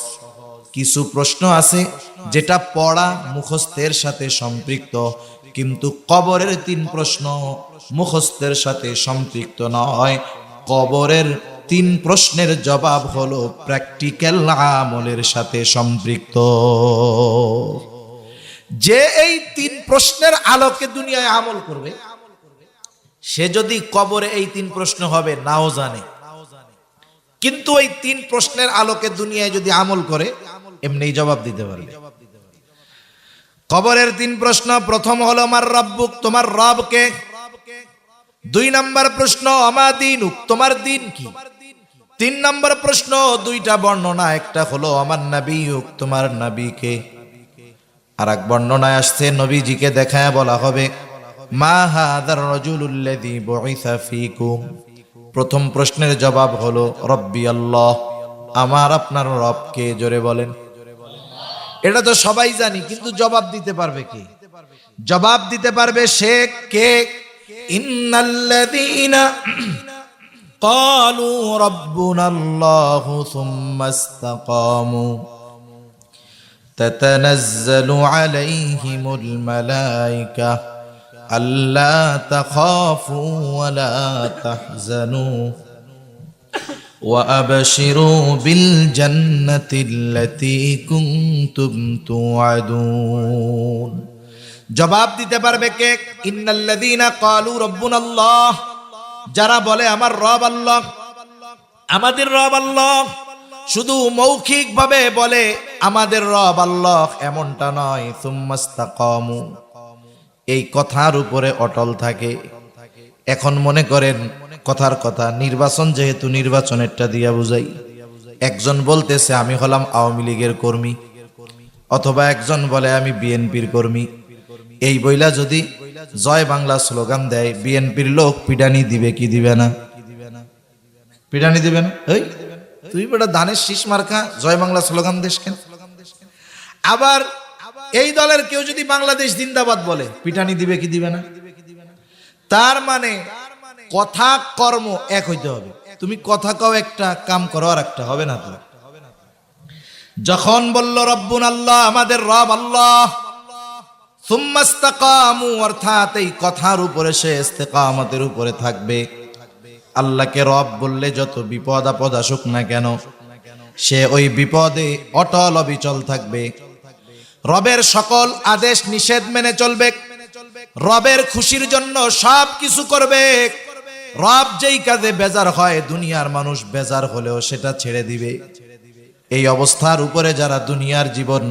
কিছু প্রশ্ন আছে যেটা পড়া মুখস্থের সাথে সম্পৃক্ত, কিন্তু কবরের 3 প্রশ্ন মুখস্থের সাথে সম্পৃক্ত নয়। কবরের 3 প্রশ্নের জবাব হলো প্র্যাকটিক্যাল আমলের সাথে সম্পৃক্ত। যে এই 3 প্রশ্নের আলোকে দুনিয়ায় আমল করবে, সে যদি কবরে এই 3 প্রশ্ন হবে নাও জানে, কিন্তু ওই 3 প্রশ্নের আলোকে দুনিয়ায় যদি আমল করে এমনিই জবাব দিতে পারবে। কবরের 3 প্রশ্ন, প্রথম হলো মার রাব্বুক, তোমার রব কে। 2 নম্বর প্রশ্ন আমা দীনুক, তোমার দিন কি। 3 নম্বর প্রশ্ন 2টা বর্ণনা, একটা হলো আমার নবিয়ুক, তোমার নবী কে। আর এক বর্ণনায় আসছে নবীজিকে দেখায় বলা হবে মা হাদার রাজুলুল্লাযী বুইসা ফীকুম। প্রথম প্রশ্নের জবাব হলো রব্বি আল্লাহ, আমার আপনার রব কে, জোরে বলেন। এটা তো সবাই জানি, কিন্তু জবাব দিতে পারবে কে? জবাব দিতে পারবে সে কে? ইন্নাল্লাযীনা ক্বালু রাব্বুনাল্লাহু সুম্মা ইসতাকামু তাতানাজ্জালু আলাইহিমুল মালায়েকা আল্লা তাখাফু ওয়া লা তাহজানু وأبشروا بالجنة التي كنتم توعدون। জবাব দিতে পারবে কে? ইন্নাল্লাযীনা ক্বালু রাব্বুনাল্লাহ, যারা বলে আমার রব আল্লাহ, আমাদের রব আল্লাহ, শুধু মৌখিক ভাবে বলে আমাদের রব আল্লাহ এমনটা নয়, সুম্মা ইসতাকামু, এই কথার উপরে অটল থাকে। এখন মনে করেন কথার কথা, নির্বাচন যেহেতু, নির্বাচনেরটা দিয়া বুঝাই। একজন বলতেছে আমি হলাম আওয়ামী লীগের কর্মী, অথবা একজন বলে আমি বিএনপির কর্মী। এই বইলা যদি জয় বাংলা স্লোগান দেয়, বিএনপির লোক পিটানি দিবে কি দিবে না? পিটানি দিবে না? এই তুই বেটা ধানের শীষ মার্কা জয় বাংলা স্লোগান দেশ কেন? আবার এই দলের কেউ যদি বাংলাদেশ জিন্দাবাদ বলে, পিটানি দিবে কি দিবে না? তার মানে কথা কর্ম এক হইতে হবে। তুমি কথা কও একটা, কাম করো আর একটা, হবে না তো। যখন বলল রব্বুন আল্লাহ, আমাদের রব আল্লাহ, সুম্মা ইসতাকামু, অর্থাৎ এই কথার উপরে সে ইস্তেকামতের উপরে থাকবে। আল্লাহকে রব বললে যত বিপদ আপদ আসুক না কেন, সে ওই বিপদে অটল অবিচল থাকবে। রবের সকল আদেশ নিষেধ মেনে চলবে, রবের খুশির জন্য সব কিছু করবে। রব যেই কাজে বেজার হয়, দুনিয়ার মানুষ বেজার হলেও সেটা ছেড়ে দিবে। এই অবস্থার উপরে যারা দুনিয়ার জীবন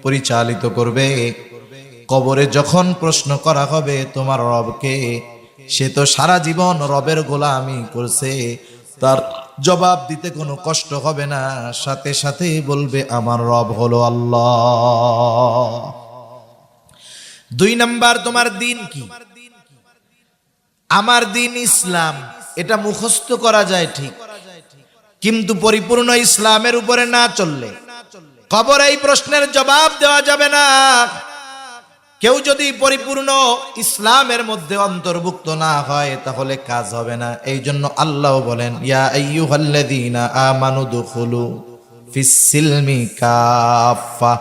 পরিচালিত করবে, কবরে যখন প্রশ্ন করা হবে তোমার রবকে, সে তো সারা জীবন রবের গোলামি করছে, তার জবাব দিতে কোনো কষ্ট হবে না, সাথে সাথে বলবে আমার রব হলো আল্লাহ। 2 নাম্বার, তোমার দিন কি? আমার দিন ইসলাম। এটা মুখস্থ করা যায় ঠিক, কিন্তু পরিপূর্ণ ইসলামের উপরে না চললে কবরে এই প্রশ্নের জবাব দেওয়া যাবে না। কেউ যদি পরিপূর্ণ ইসলামের মধ্যে অন্তর্ভুক্ত না হয় তাহলে কাজ হবে না। এই জন্য আল্লাহ বলেন ইয়া আইয়ুহাল্লাযীনা আমানু দুখুলু ফিস সিলমি কাফা,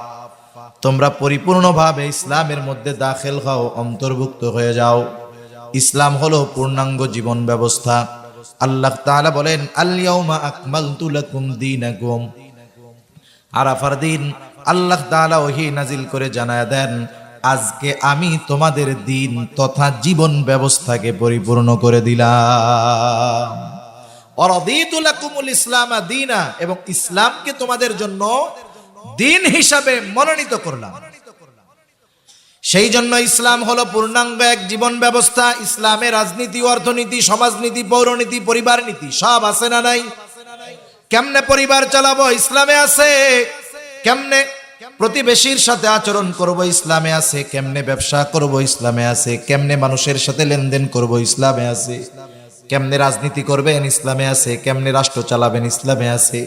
তোমরা পরিপূর্ণভাবে ইসলামের মধ্যে দাখিল হও, অন্তর্ভুক্ত হয়ে যাও। ইসলাম হলো পূর্ণাঙ্গ জীবন ব্যবস্থা। আল্লাহ তাআলা বলেন আল ইয়াউমা আকমালতু লাকুম দীনাকুম, আরাফার দিন আল্লাহ তাআলা ওহী নাজিল করে জানায়া দেন আজকে আমি তোমাদের দিন তথা জীবন ব্যবস্থাকে পরিপূর্ণ করে দিলাম। ওয়ারাদিতু লাকুমুল ইসলামা দীনা, এবং ইসলামকে তোমাদের জন্য দিন হিসাবে মনোনীত করলাম। সেই জন্য ইসলাম হলো পূর্ণাঙ্গ এক জীবন ব্যবস্থা। ইসলামে রাজনীতি, অর্থনীতি, সমাজনীতি, পৌরনীতি, পরিবার নীতি সব আছে না নাই? কেমনে পরিবার চালাবো ইসলামে আছে, কেমনে প্রতিবেশীর সাথে আচরণ করব ইসলামে আছে, কেমনে ব্যবসা করব ইসলামে আছে, কেমনে মানুষের সাথে লেনদেন করব ইসলামে আছে, কেমনে রাজনীতি করবেন ইসলামে আছে, কেমনে রাষ্ট্র চালাবেন ইসলামে আছে,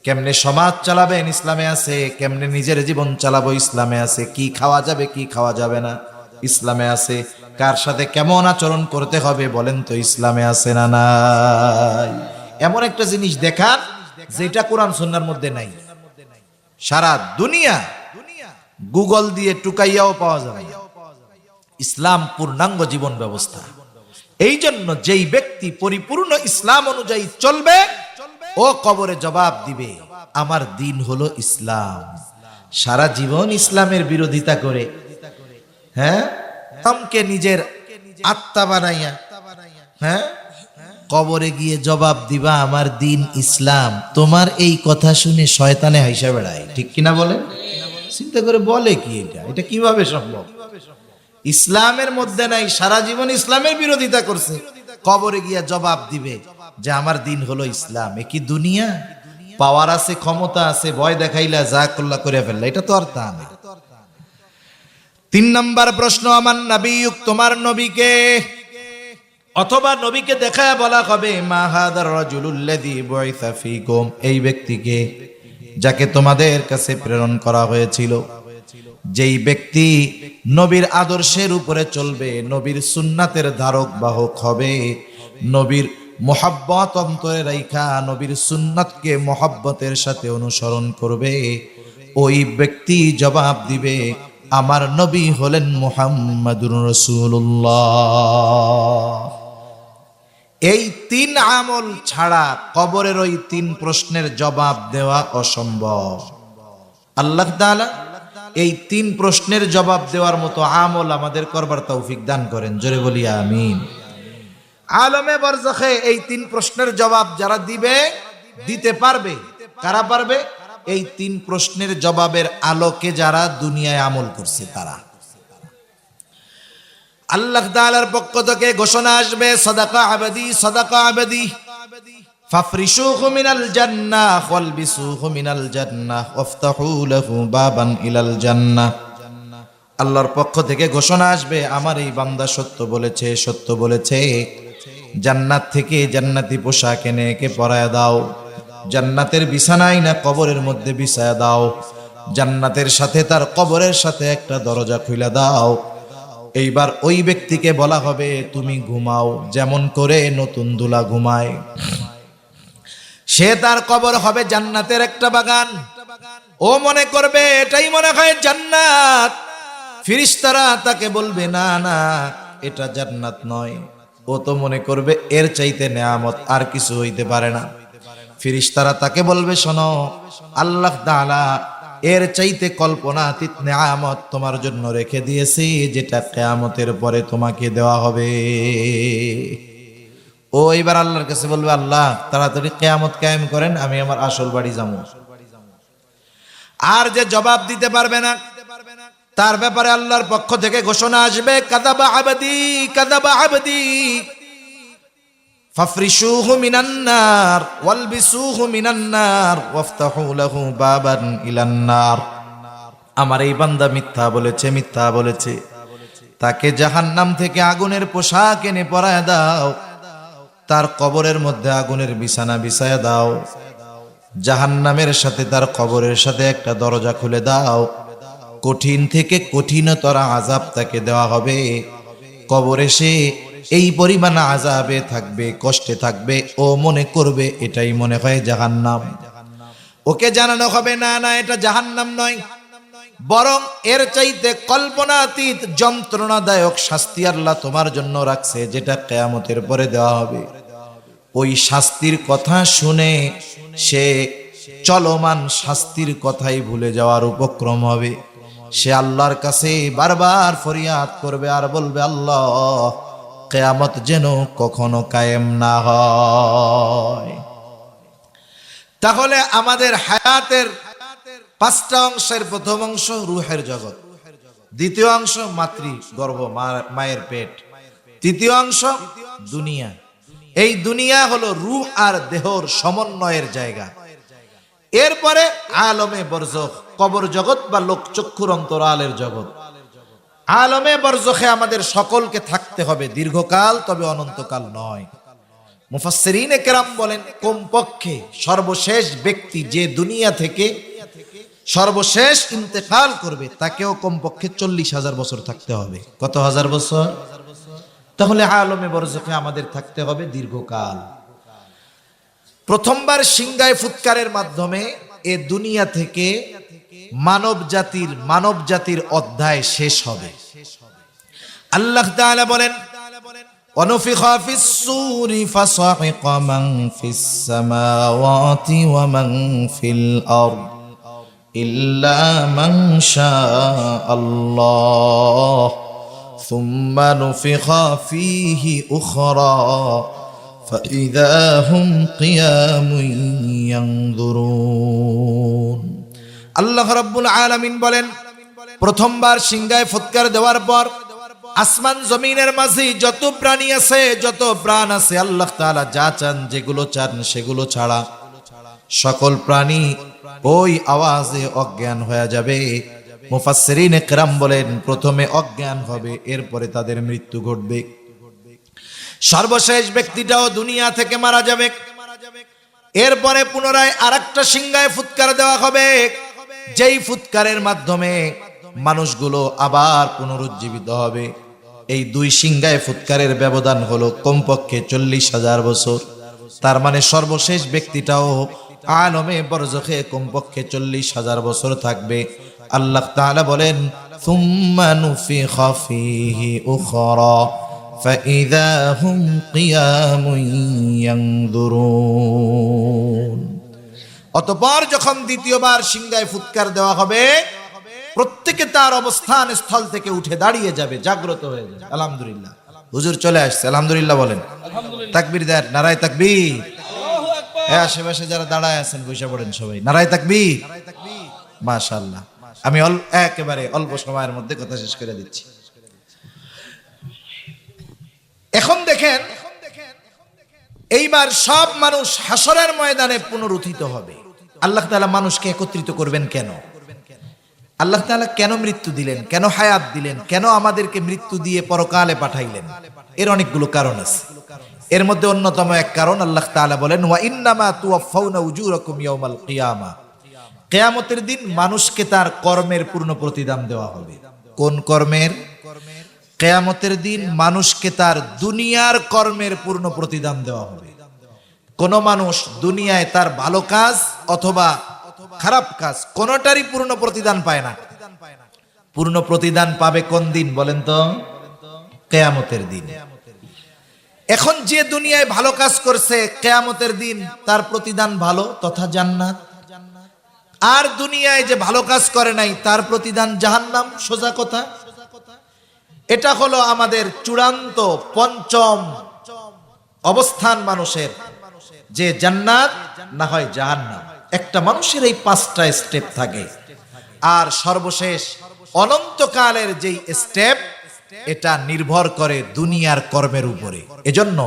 কেমনে সমাজ চালাবেন ইসলামে আছে, কেমনে নিজের জীবন চালাবো ইসলামে আছে, কি খাওয়া যাবে কি খাওয়া যাবে না ইসলামে আছে, কার সাথে কেমন আচরণ করতে হবে বলেন তো ইসলামে আছে না নাই? এমন একটা জিনিস দেখান যেটা কোরআন সুন্নাহর মধ্যে নাই। সারা দুনিয়া গুগল দিয়ে টুকাইয়াও পাওয়া যাবে না। ইসলাম পূর্ণাঙ্গ জীবন ব্যবস্থা। এই জন্য যেই ব্যক্তি পরিপূর্ণ ইসলাম অনুযায়ী চলবে ও কবরে জবাব দিবে আমার দিন হলো ইসলাম। সারা জীবন ইসলামের বিরোধিতা করে হ্যাঁ, তামকে নিজের আত্মা বানাইয়া, হ্যাঁ, কবরে গিয়ে জবাব দিবা আমার দিন ইসলাম। তোমার এই কথা শুনে শয়তানে হাইসা বেড়ায়, ঠিক কিনা বলেন? চিন্তা করে বলে কি এটা কিভাবে সম্ভব? ইসলামের মধ্যে নাই, সারা জীবন ইসলামের বিরোধিতা করছে, কবরে গিয়া জবাব দিবে যে আমার দিন হলো ইসলাম। এ কি দুনিয়া? পাওয়ার আছে, ক্ষমতা আছে, ভয় দেখাইলা যা করলা করে ফেললা, এটা তো আর তা না। 3 নাম্বার প্রশ্ন, আমার নবীয়ুক, তোমার নবীকে, অথবা নবীকে দেখায় বলা হবে মা হাদার রাজুলুল্লাযী বুইসা ফীকুম, এই ব্যক্তিকে যাকে তোমাদের কাছে প্রেরণ করা হয়েছিল, যেই ব্যক্তি নবীর আদর্শের উপরে চলবে, নবীর সুন্নাতের ধারক বাহক হবে, নবীর মোহাব্বত অন্তরে রাইখা নবীর সুন্নাতকে মোহাব্বতের সাথে অনুসরণ করবে, ওই ব্যক্তি জবাব দিবে আমার নবী হলেন মুহাম্মাদুর রাসূলুল্লাহ। এই 3 আমল ছাড়া কবরের ওই 3 প্রশ্নের জবাব দেওয়া অসম্ভব। আল্লাহ তাআলা এই 3 প্রশ্নের জবাব দেওয়ার মতো আমল আমাদের করবার তৌফিক দান করেন, জোরে বলি আমিন। আলমে বারজাখে এই 3 প্রশ্নের জবাব যারা দিতে পারবে, কারা পারবে? এই 3 প্রশ্নের জবাবের আলোকে যারা দুনিয়ায় আমল করছে তারা। আল্লাহ তাআলার পক্ষ থেকে ঘোষণা আসবে সাদাকা আবাদি, সাদাকা আবাদি, ফাফরিশুহু মিনাল জান্নাহ ওয়ালবিসুহু মিনাল জান্নাহ ওয়াফতাহু লাহু বাবান ইলাল জান্নাহ। আল্লাহর পক্ষ থেকে ঘোষণা আসবে আমার এই বান্দা সত্য বলেছে, সত্য বলেছে, জান্নাত থেকে জান্নাতি পোশাক এনে একে পরায়া দাও, জান্নাতের বিছানায় না কবরের মধ্যে বিছায়া দাও, জান্নাতের সাথে তার কবরের সাথে একটা দরজা খুলে দাও। এইবার ওই ব্যক্তিকে বলা হবে তুমি ঘুমাও যেমন করে নতুন দুলা ঘুমায়। সে তার কবর হবে জান্নাতের একটা বাগান, ও মনে করবে এটাই মনে হয় জান্নাত। ফেরেশতারা তাকে বলবে না না এটা জান্নাত নয়, ও তো মনে করবে এর চাইতে নেয়ামত আর কিছু হইতে পারে না। ফেরেশতারা তাকে বলবে শোনো, আল্লাহ তাআলা এর চাইতে কল্পনাতীত নেয়ামত তোমার জন্য রেখে দিয়েছে, যেটা কিয়ামতের পরে তোমাকে দেওয়া হবে। ও এবার আল্লাহর কাছে বলবে আল্লাহ তাড়াতাড়ি কিয়ামত কায়েম করেন, আমি আমার আসল বাড়ি যাবো। আর যে জবাব দিতে পারবে না তার ব্যাপারে আল্লাহর পক্ষ থেকে ঘোষণা আসবে কাযাবা আবদি, কাযাবা আবদি, ফাফরিশুহু মিনান নার ওয়ালবিসুহু মিনান নার ওয়াফতাহু লাহু বাবান ইলান নার। আমার এই বান্দা মিথ্যা বলেছে, মিথ্যা বলেছে, তাকে জাহান্নাম থেকে আগুনের পোশাক এনে পরায় দাও, তার কবরের মধ্যে আগুনের বিছানা বিছায়া দাও, জাহান্নামের সাথে তার কবরের সাথে একটা দরজা খুলে দাও, কঠিন থেকে কঠিনতর আযাব তাকে দেওয়া হবে। কবরে সে এই পরিমাণ আযাবে থাকবে, কষ্টে থাকবে, ও মনে করবে এটাই মনে হয় জাহান্নাম। ওকে জানানো হবে না না এটা জাহান্নাম নয়, বরং এর চাইতে কল্পনাতীত যন্ত্রণাদায়ক শাস্তি আল্লাহ তোমার জন্য রাখছে, যেটা কিয়ামতের পরে দেওয়া হবে। ওই শাস্তির কথা শুনে সে চলমান শাস্তির কথাই ভুলে যাওয়ার উপক্রম হবে। সে আল্লাহর কাছে বারবার ফরিয়াদ করবে আর বলবে আল্লাহ কিয়ামত যেন কখনো কায়েম না হয়। তাহলে আমাদের হায়াতের 5টা অংশের প্রথম অংশ রূহের জগৎ, দ্বিতীয় অংশ মাতৃ গর্ভ মায়ের পেট, তৃতীয় অংশ দুনিয়া। এই দুনিয়া হলো রূহ আর দেহর সমন্বয়ের জায়গা। এরপরে আলমে বরজখ, কবর জগৎ বা লোকচক্ষুর অন্তরালের জগৎ। আলমে বরজখে আমাদের সকলকে থাকতে হবে দীর্ঘকাল, তবে অনন্তকাল নয়। মুফাসসিরিনে কেরাম বলেন কমপক্ষে সর্বশেষ ব্যক্তি যে দুনিয়া থেকে সর্বশেষ ইন্তেকাল করবে তাকেও কমপক্ষে 40,000 বছর থাকতে হবে। কত হাজার বছর? তাহলে আলমে বরজখে আমাদের থাকতে হবে দীর্ঘকাল। প্রথমবার সিংগায় ফুৎকারের মাধ্যমে এ দুনিয়া থেকে মানব জাতির অধ্যায় শেষ হবে। আল্লাহ তাআলা বলেন ওয়ানুফিখা ফিস-সূরি ফাসাহিকা মান ফিস-সামাওয়াতি ওয়া মান ফিল আরদ ইল্লা মান শাআল্লাহ সুম্মা নুফিখা ফীহি উখরা ফাইযা হুম কিয়ামুন ইয়ানজুরুন। আল্লাহ রাব্বুল আলামিন বলেন, প্রথমবার সিংহায় ফুৎকার দেওয়ার পর আসমান জমিনের মাঝে যত প্রাণী আছে, যত প্রাণ আছে, আল্লাহ তাআলা যা চান, যেগুলো চান সেগুলো ছাড়া সকল প্রাণী ওই আওয়াজে অজ্ঞান হয়ে যাবে। মুফাসসিরিনে কেরাম বলেন, প্রথমে অজ্ঞান হবে, এরপরে তাদের মৃত্যু ঘটবে। সর্বশেষ ব্যক্তিটাও দুনিয়া থেকে মারা যাবে। এরপরে পুনরায় আরেকটা সিংহায় ফুৎকার দেওয়া হবে, যেই ফুৎকারের মাধ্যমে মানুষগুলো আবার পুনরুজ্জীবিত হবে। এই দুই সিংহায় ফুৎকারের ব্যবধান হলো কমপক্ষে 40,000 বছর। তার মানে সর্বশেষ ব্যক্তিটাও আলমে বরজখে কমপক্ষে 40,000 বছর থাকবে। আল্লাহ তাআলা বলেন, সুম্মা নুফিখা ফীহি উখরা ফাইযা হুম কিয়ামুন ইয়ানজুরুন। অতঃপর যখন দ্বিতীয়বার সিংহায় ফুৎকার দেওয়া হবে, প্রত্যেকে তার অবস্থান স্থল থেকে উঠে দাঁড়িয়ে যাবে, জাগ্রত হয়ে যাবে। আলহামদুলিল্লাহ, হুজুর চলে আসছে, আলহামদুলিল্লাহ বলেন। তাকবীর দেন, নারায়ে তাকবীর। হ্যাঁ, আশেপাশে যারা দাঁড়ায় আছেন বসে পড়েন সবাই, নারায়ে তাকবীর। মাশাআল্লাহ। আমি একেবারে অল্প সময়ের মধ্যে কথা শেষ করে দিচ্ছি। এখন দেখেন, এইবার সব মানুষ হাসরের ময়দানে পুনরুত্থিত হবে। আল্লাহ তাআলা মানুষকে একত্রিত করবেন কেন? আল্লাহ তাআলা কেন মৃত্যু দিলেন, কেন হায়াত দিলেন, কেন আমাদেরকে মৃত্যু দিয়ে পরকালে পাঠাইলেন? এর অনেকগুলো কারণ আছে। এর মধ্যে অন্যতম এক কারণ, আল্লাহ তাআলা বলেন, ওয়া ইন্নামা তুওয়াফাউনা উজুরাকুম ইয়াউমাল কিয়ামা। কিয়ামতের দিন মানুষকে তার কর্মের পূর্ণ প্রতিদান দেওয়া হবে। কোন কর্মের? কিয়ামতের দিন মানুষকে তার দুনিয়ার কর্মের পূর্ণ প্রতিদান দেওয়া হবে। কোন মানুষ দুনিয়ায় তার ভালো কাজ অথবা খারাপ কাজ কোনটারই পূর্ণ প্রতিদান পায় না। পূর্ণ প্রতিদান পাবে কোন দিন বলেন তো? কিয়ামতের দিন। এখন যে দুনিয়ায় ভালো কাজ করছে, কিয়ামতের দিন তার প্রতিদান ভালো তথা জান্নাত। আর দুনিয়ায় যে ভালো কাজ করে নাই, তার প্রতিদান জাহান্নাম। সোজা কথা। এটা হলো আমাদের চূড়ান্ত পঞ্চম অবস্থান মানুষের, যে জান্নাত না হয় জাহান্নাম। একটা মানুষের এই 5টা স্টেপ থাকে। আর সর্বশেষ অনন্তকালের যেই স্টেপ, এটা নির্ভর করে দুনিয়ার কর্মের উপরে। এজন্য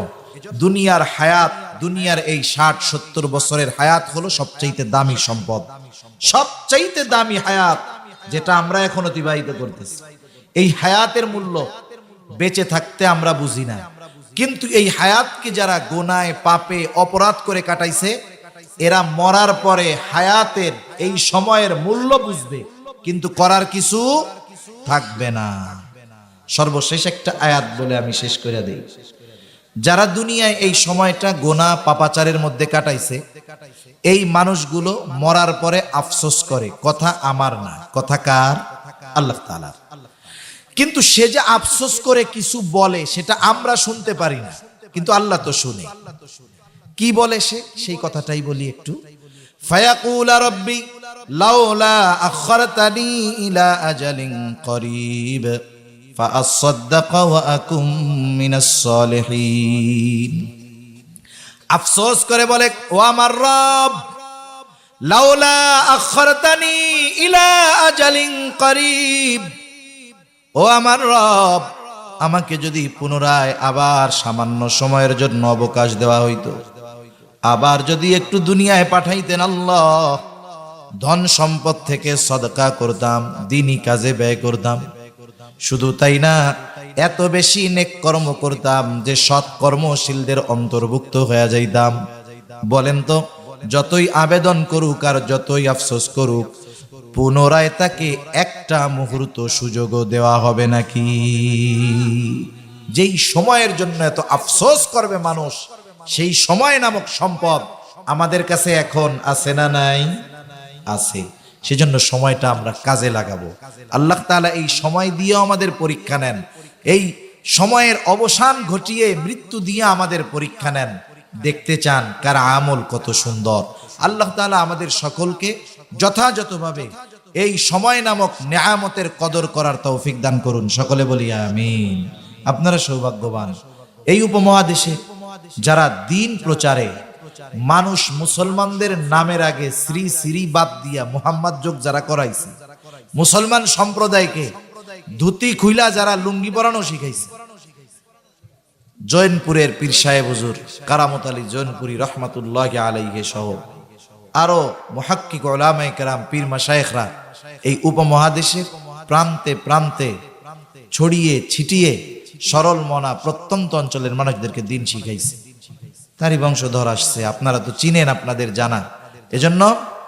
দুনিয়ার হায়াত, দুনিয়ার এই 60-70 বছরের হায়াত হলো সবচাইতে দামি সম্পদ, সবচাইতে দামি হায়াত, যেটা আমরা এখন অতিবাহিত করতেছি। এই হায়াতের মূল্য বেঁচে থাকতে আমরা বুঝি না, কিন্তু এই হায়াতকে যারা গুনায় পাপে অপরাধ করে কাটাইছে, এরা মরার পরে হায়াতের এই সময়ের মূল্য বুঝবে, কিন্তু করার কিছু থাকবে না। সর্বশেষ একটা আয়াত বলে আমি শেষ করে দেই। যারা দুনিয়ায় এই সময়টা গুনাহ পাপাচারের মধ্যে কাটাইছে, এই মানুষগুলো মরার পরে আফসোস করে, কথা আমার না, কথা কার? আল্লাহ তাআলার। কিন্তু সে যে আফসোস করে কিছু বলে, সেটা আমরা শুনতে পারি না, কিন্তু আল্লাহ তো শুনে। কি বলে সে? সেই কথাটাই বলি একটু। ফায়াকুলা রাব্বি লাউলা আখরতানি ইলা আজালিন করিব ফাআসাদদাকা ওয়া আকুম মিনাস সালিহিন। আফসোস করে বলে, ও আমার রব, লাউলা আখরতানি ইলা আজালিন করিব, ও আমার রব, আমাকে যদি পুনরায় আবার সামান্য সময়ের জন্য অবকাশ দেওয়া হইতো, আবার যদি একটু দুনিয়ায় পাঠাইতেন আল্লাহ, ধন সম্পদ থেকে সদকা করতাম, দ্বীনি কাজে ব্যয় করতাম। শুধু তাই না, এত বেশি নেক কর্ম করতাম যে সৎ কর্মশীলদের অন্তর্ভুক্ত হয়ে যাইতাম। বলেন তো, যতই আবেদন করুক আর যতই আফসোস করুক, পুনরায় তাকে একটা মুহূর্ত সুযোগও দেওয়া হবে নাকি? যেই সময়ের জন্য এত আফসোস করবে মানুষ, সেই সময় নামক সম্পদ আমাদের কাছে এখন আছে না নাই? আছে। সেজন্য সময়টা আমরা কাজে লাগাবো। আল্লাহ তাআলা এই সময় দিয়ে আমাদের পরীক্ষা নেন, এই সময়ের অবসান ঘটিয়ে মৃত্যু দিয়ে আমাদের পরীক্ষা নেন। দেখতে চান কার আমল কত সুন্দর। আল্লাহ তাআলা আমাদের সকলকে যথাযথভাবে এই সময় নামক নেয়ামতের কদর করার তৌফিক দান করুন, সকলে বলি আমিন। আপনারা সৌভাগ্যবান, এই উপমহাদেশে যারা দিন প্রচারে মানুষ মুসলমানদের নামের আগে শ্রী শ্রী বাদ দিয়া মুহাম্মদ যোগ যারা করাইছে, মুসলমান সম্প্রদায়কে ধুতি খুইলা যারা লুঙ্গি পরানো শিখাইছে, জৈনপুরের পীর সাহেব হুজুর কারামত আলী জৈনপুরী রহমাতুল্লাহ আলাইহি সহ আরো মুহাক্কিক উলামায়ে কেরাম পীর মাশায়েখরা এই উপমহাদেশের প্রান্তে প্রান্তে ছড়িয়ে ছিটিয়ে সরল মনা প্রত্যন্ত অঞ্চলের মানুষদেরকে দিন শিখাইছে। তারই বংশধর আসছে, আপনারা তো চিনেন, আপনাদের জানা। এজন্য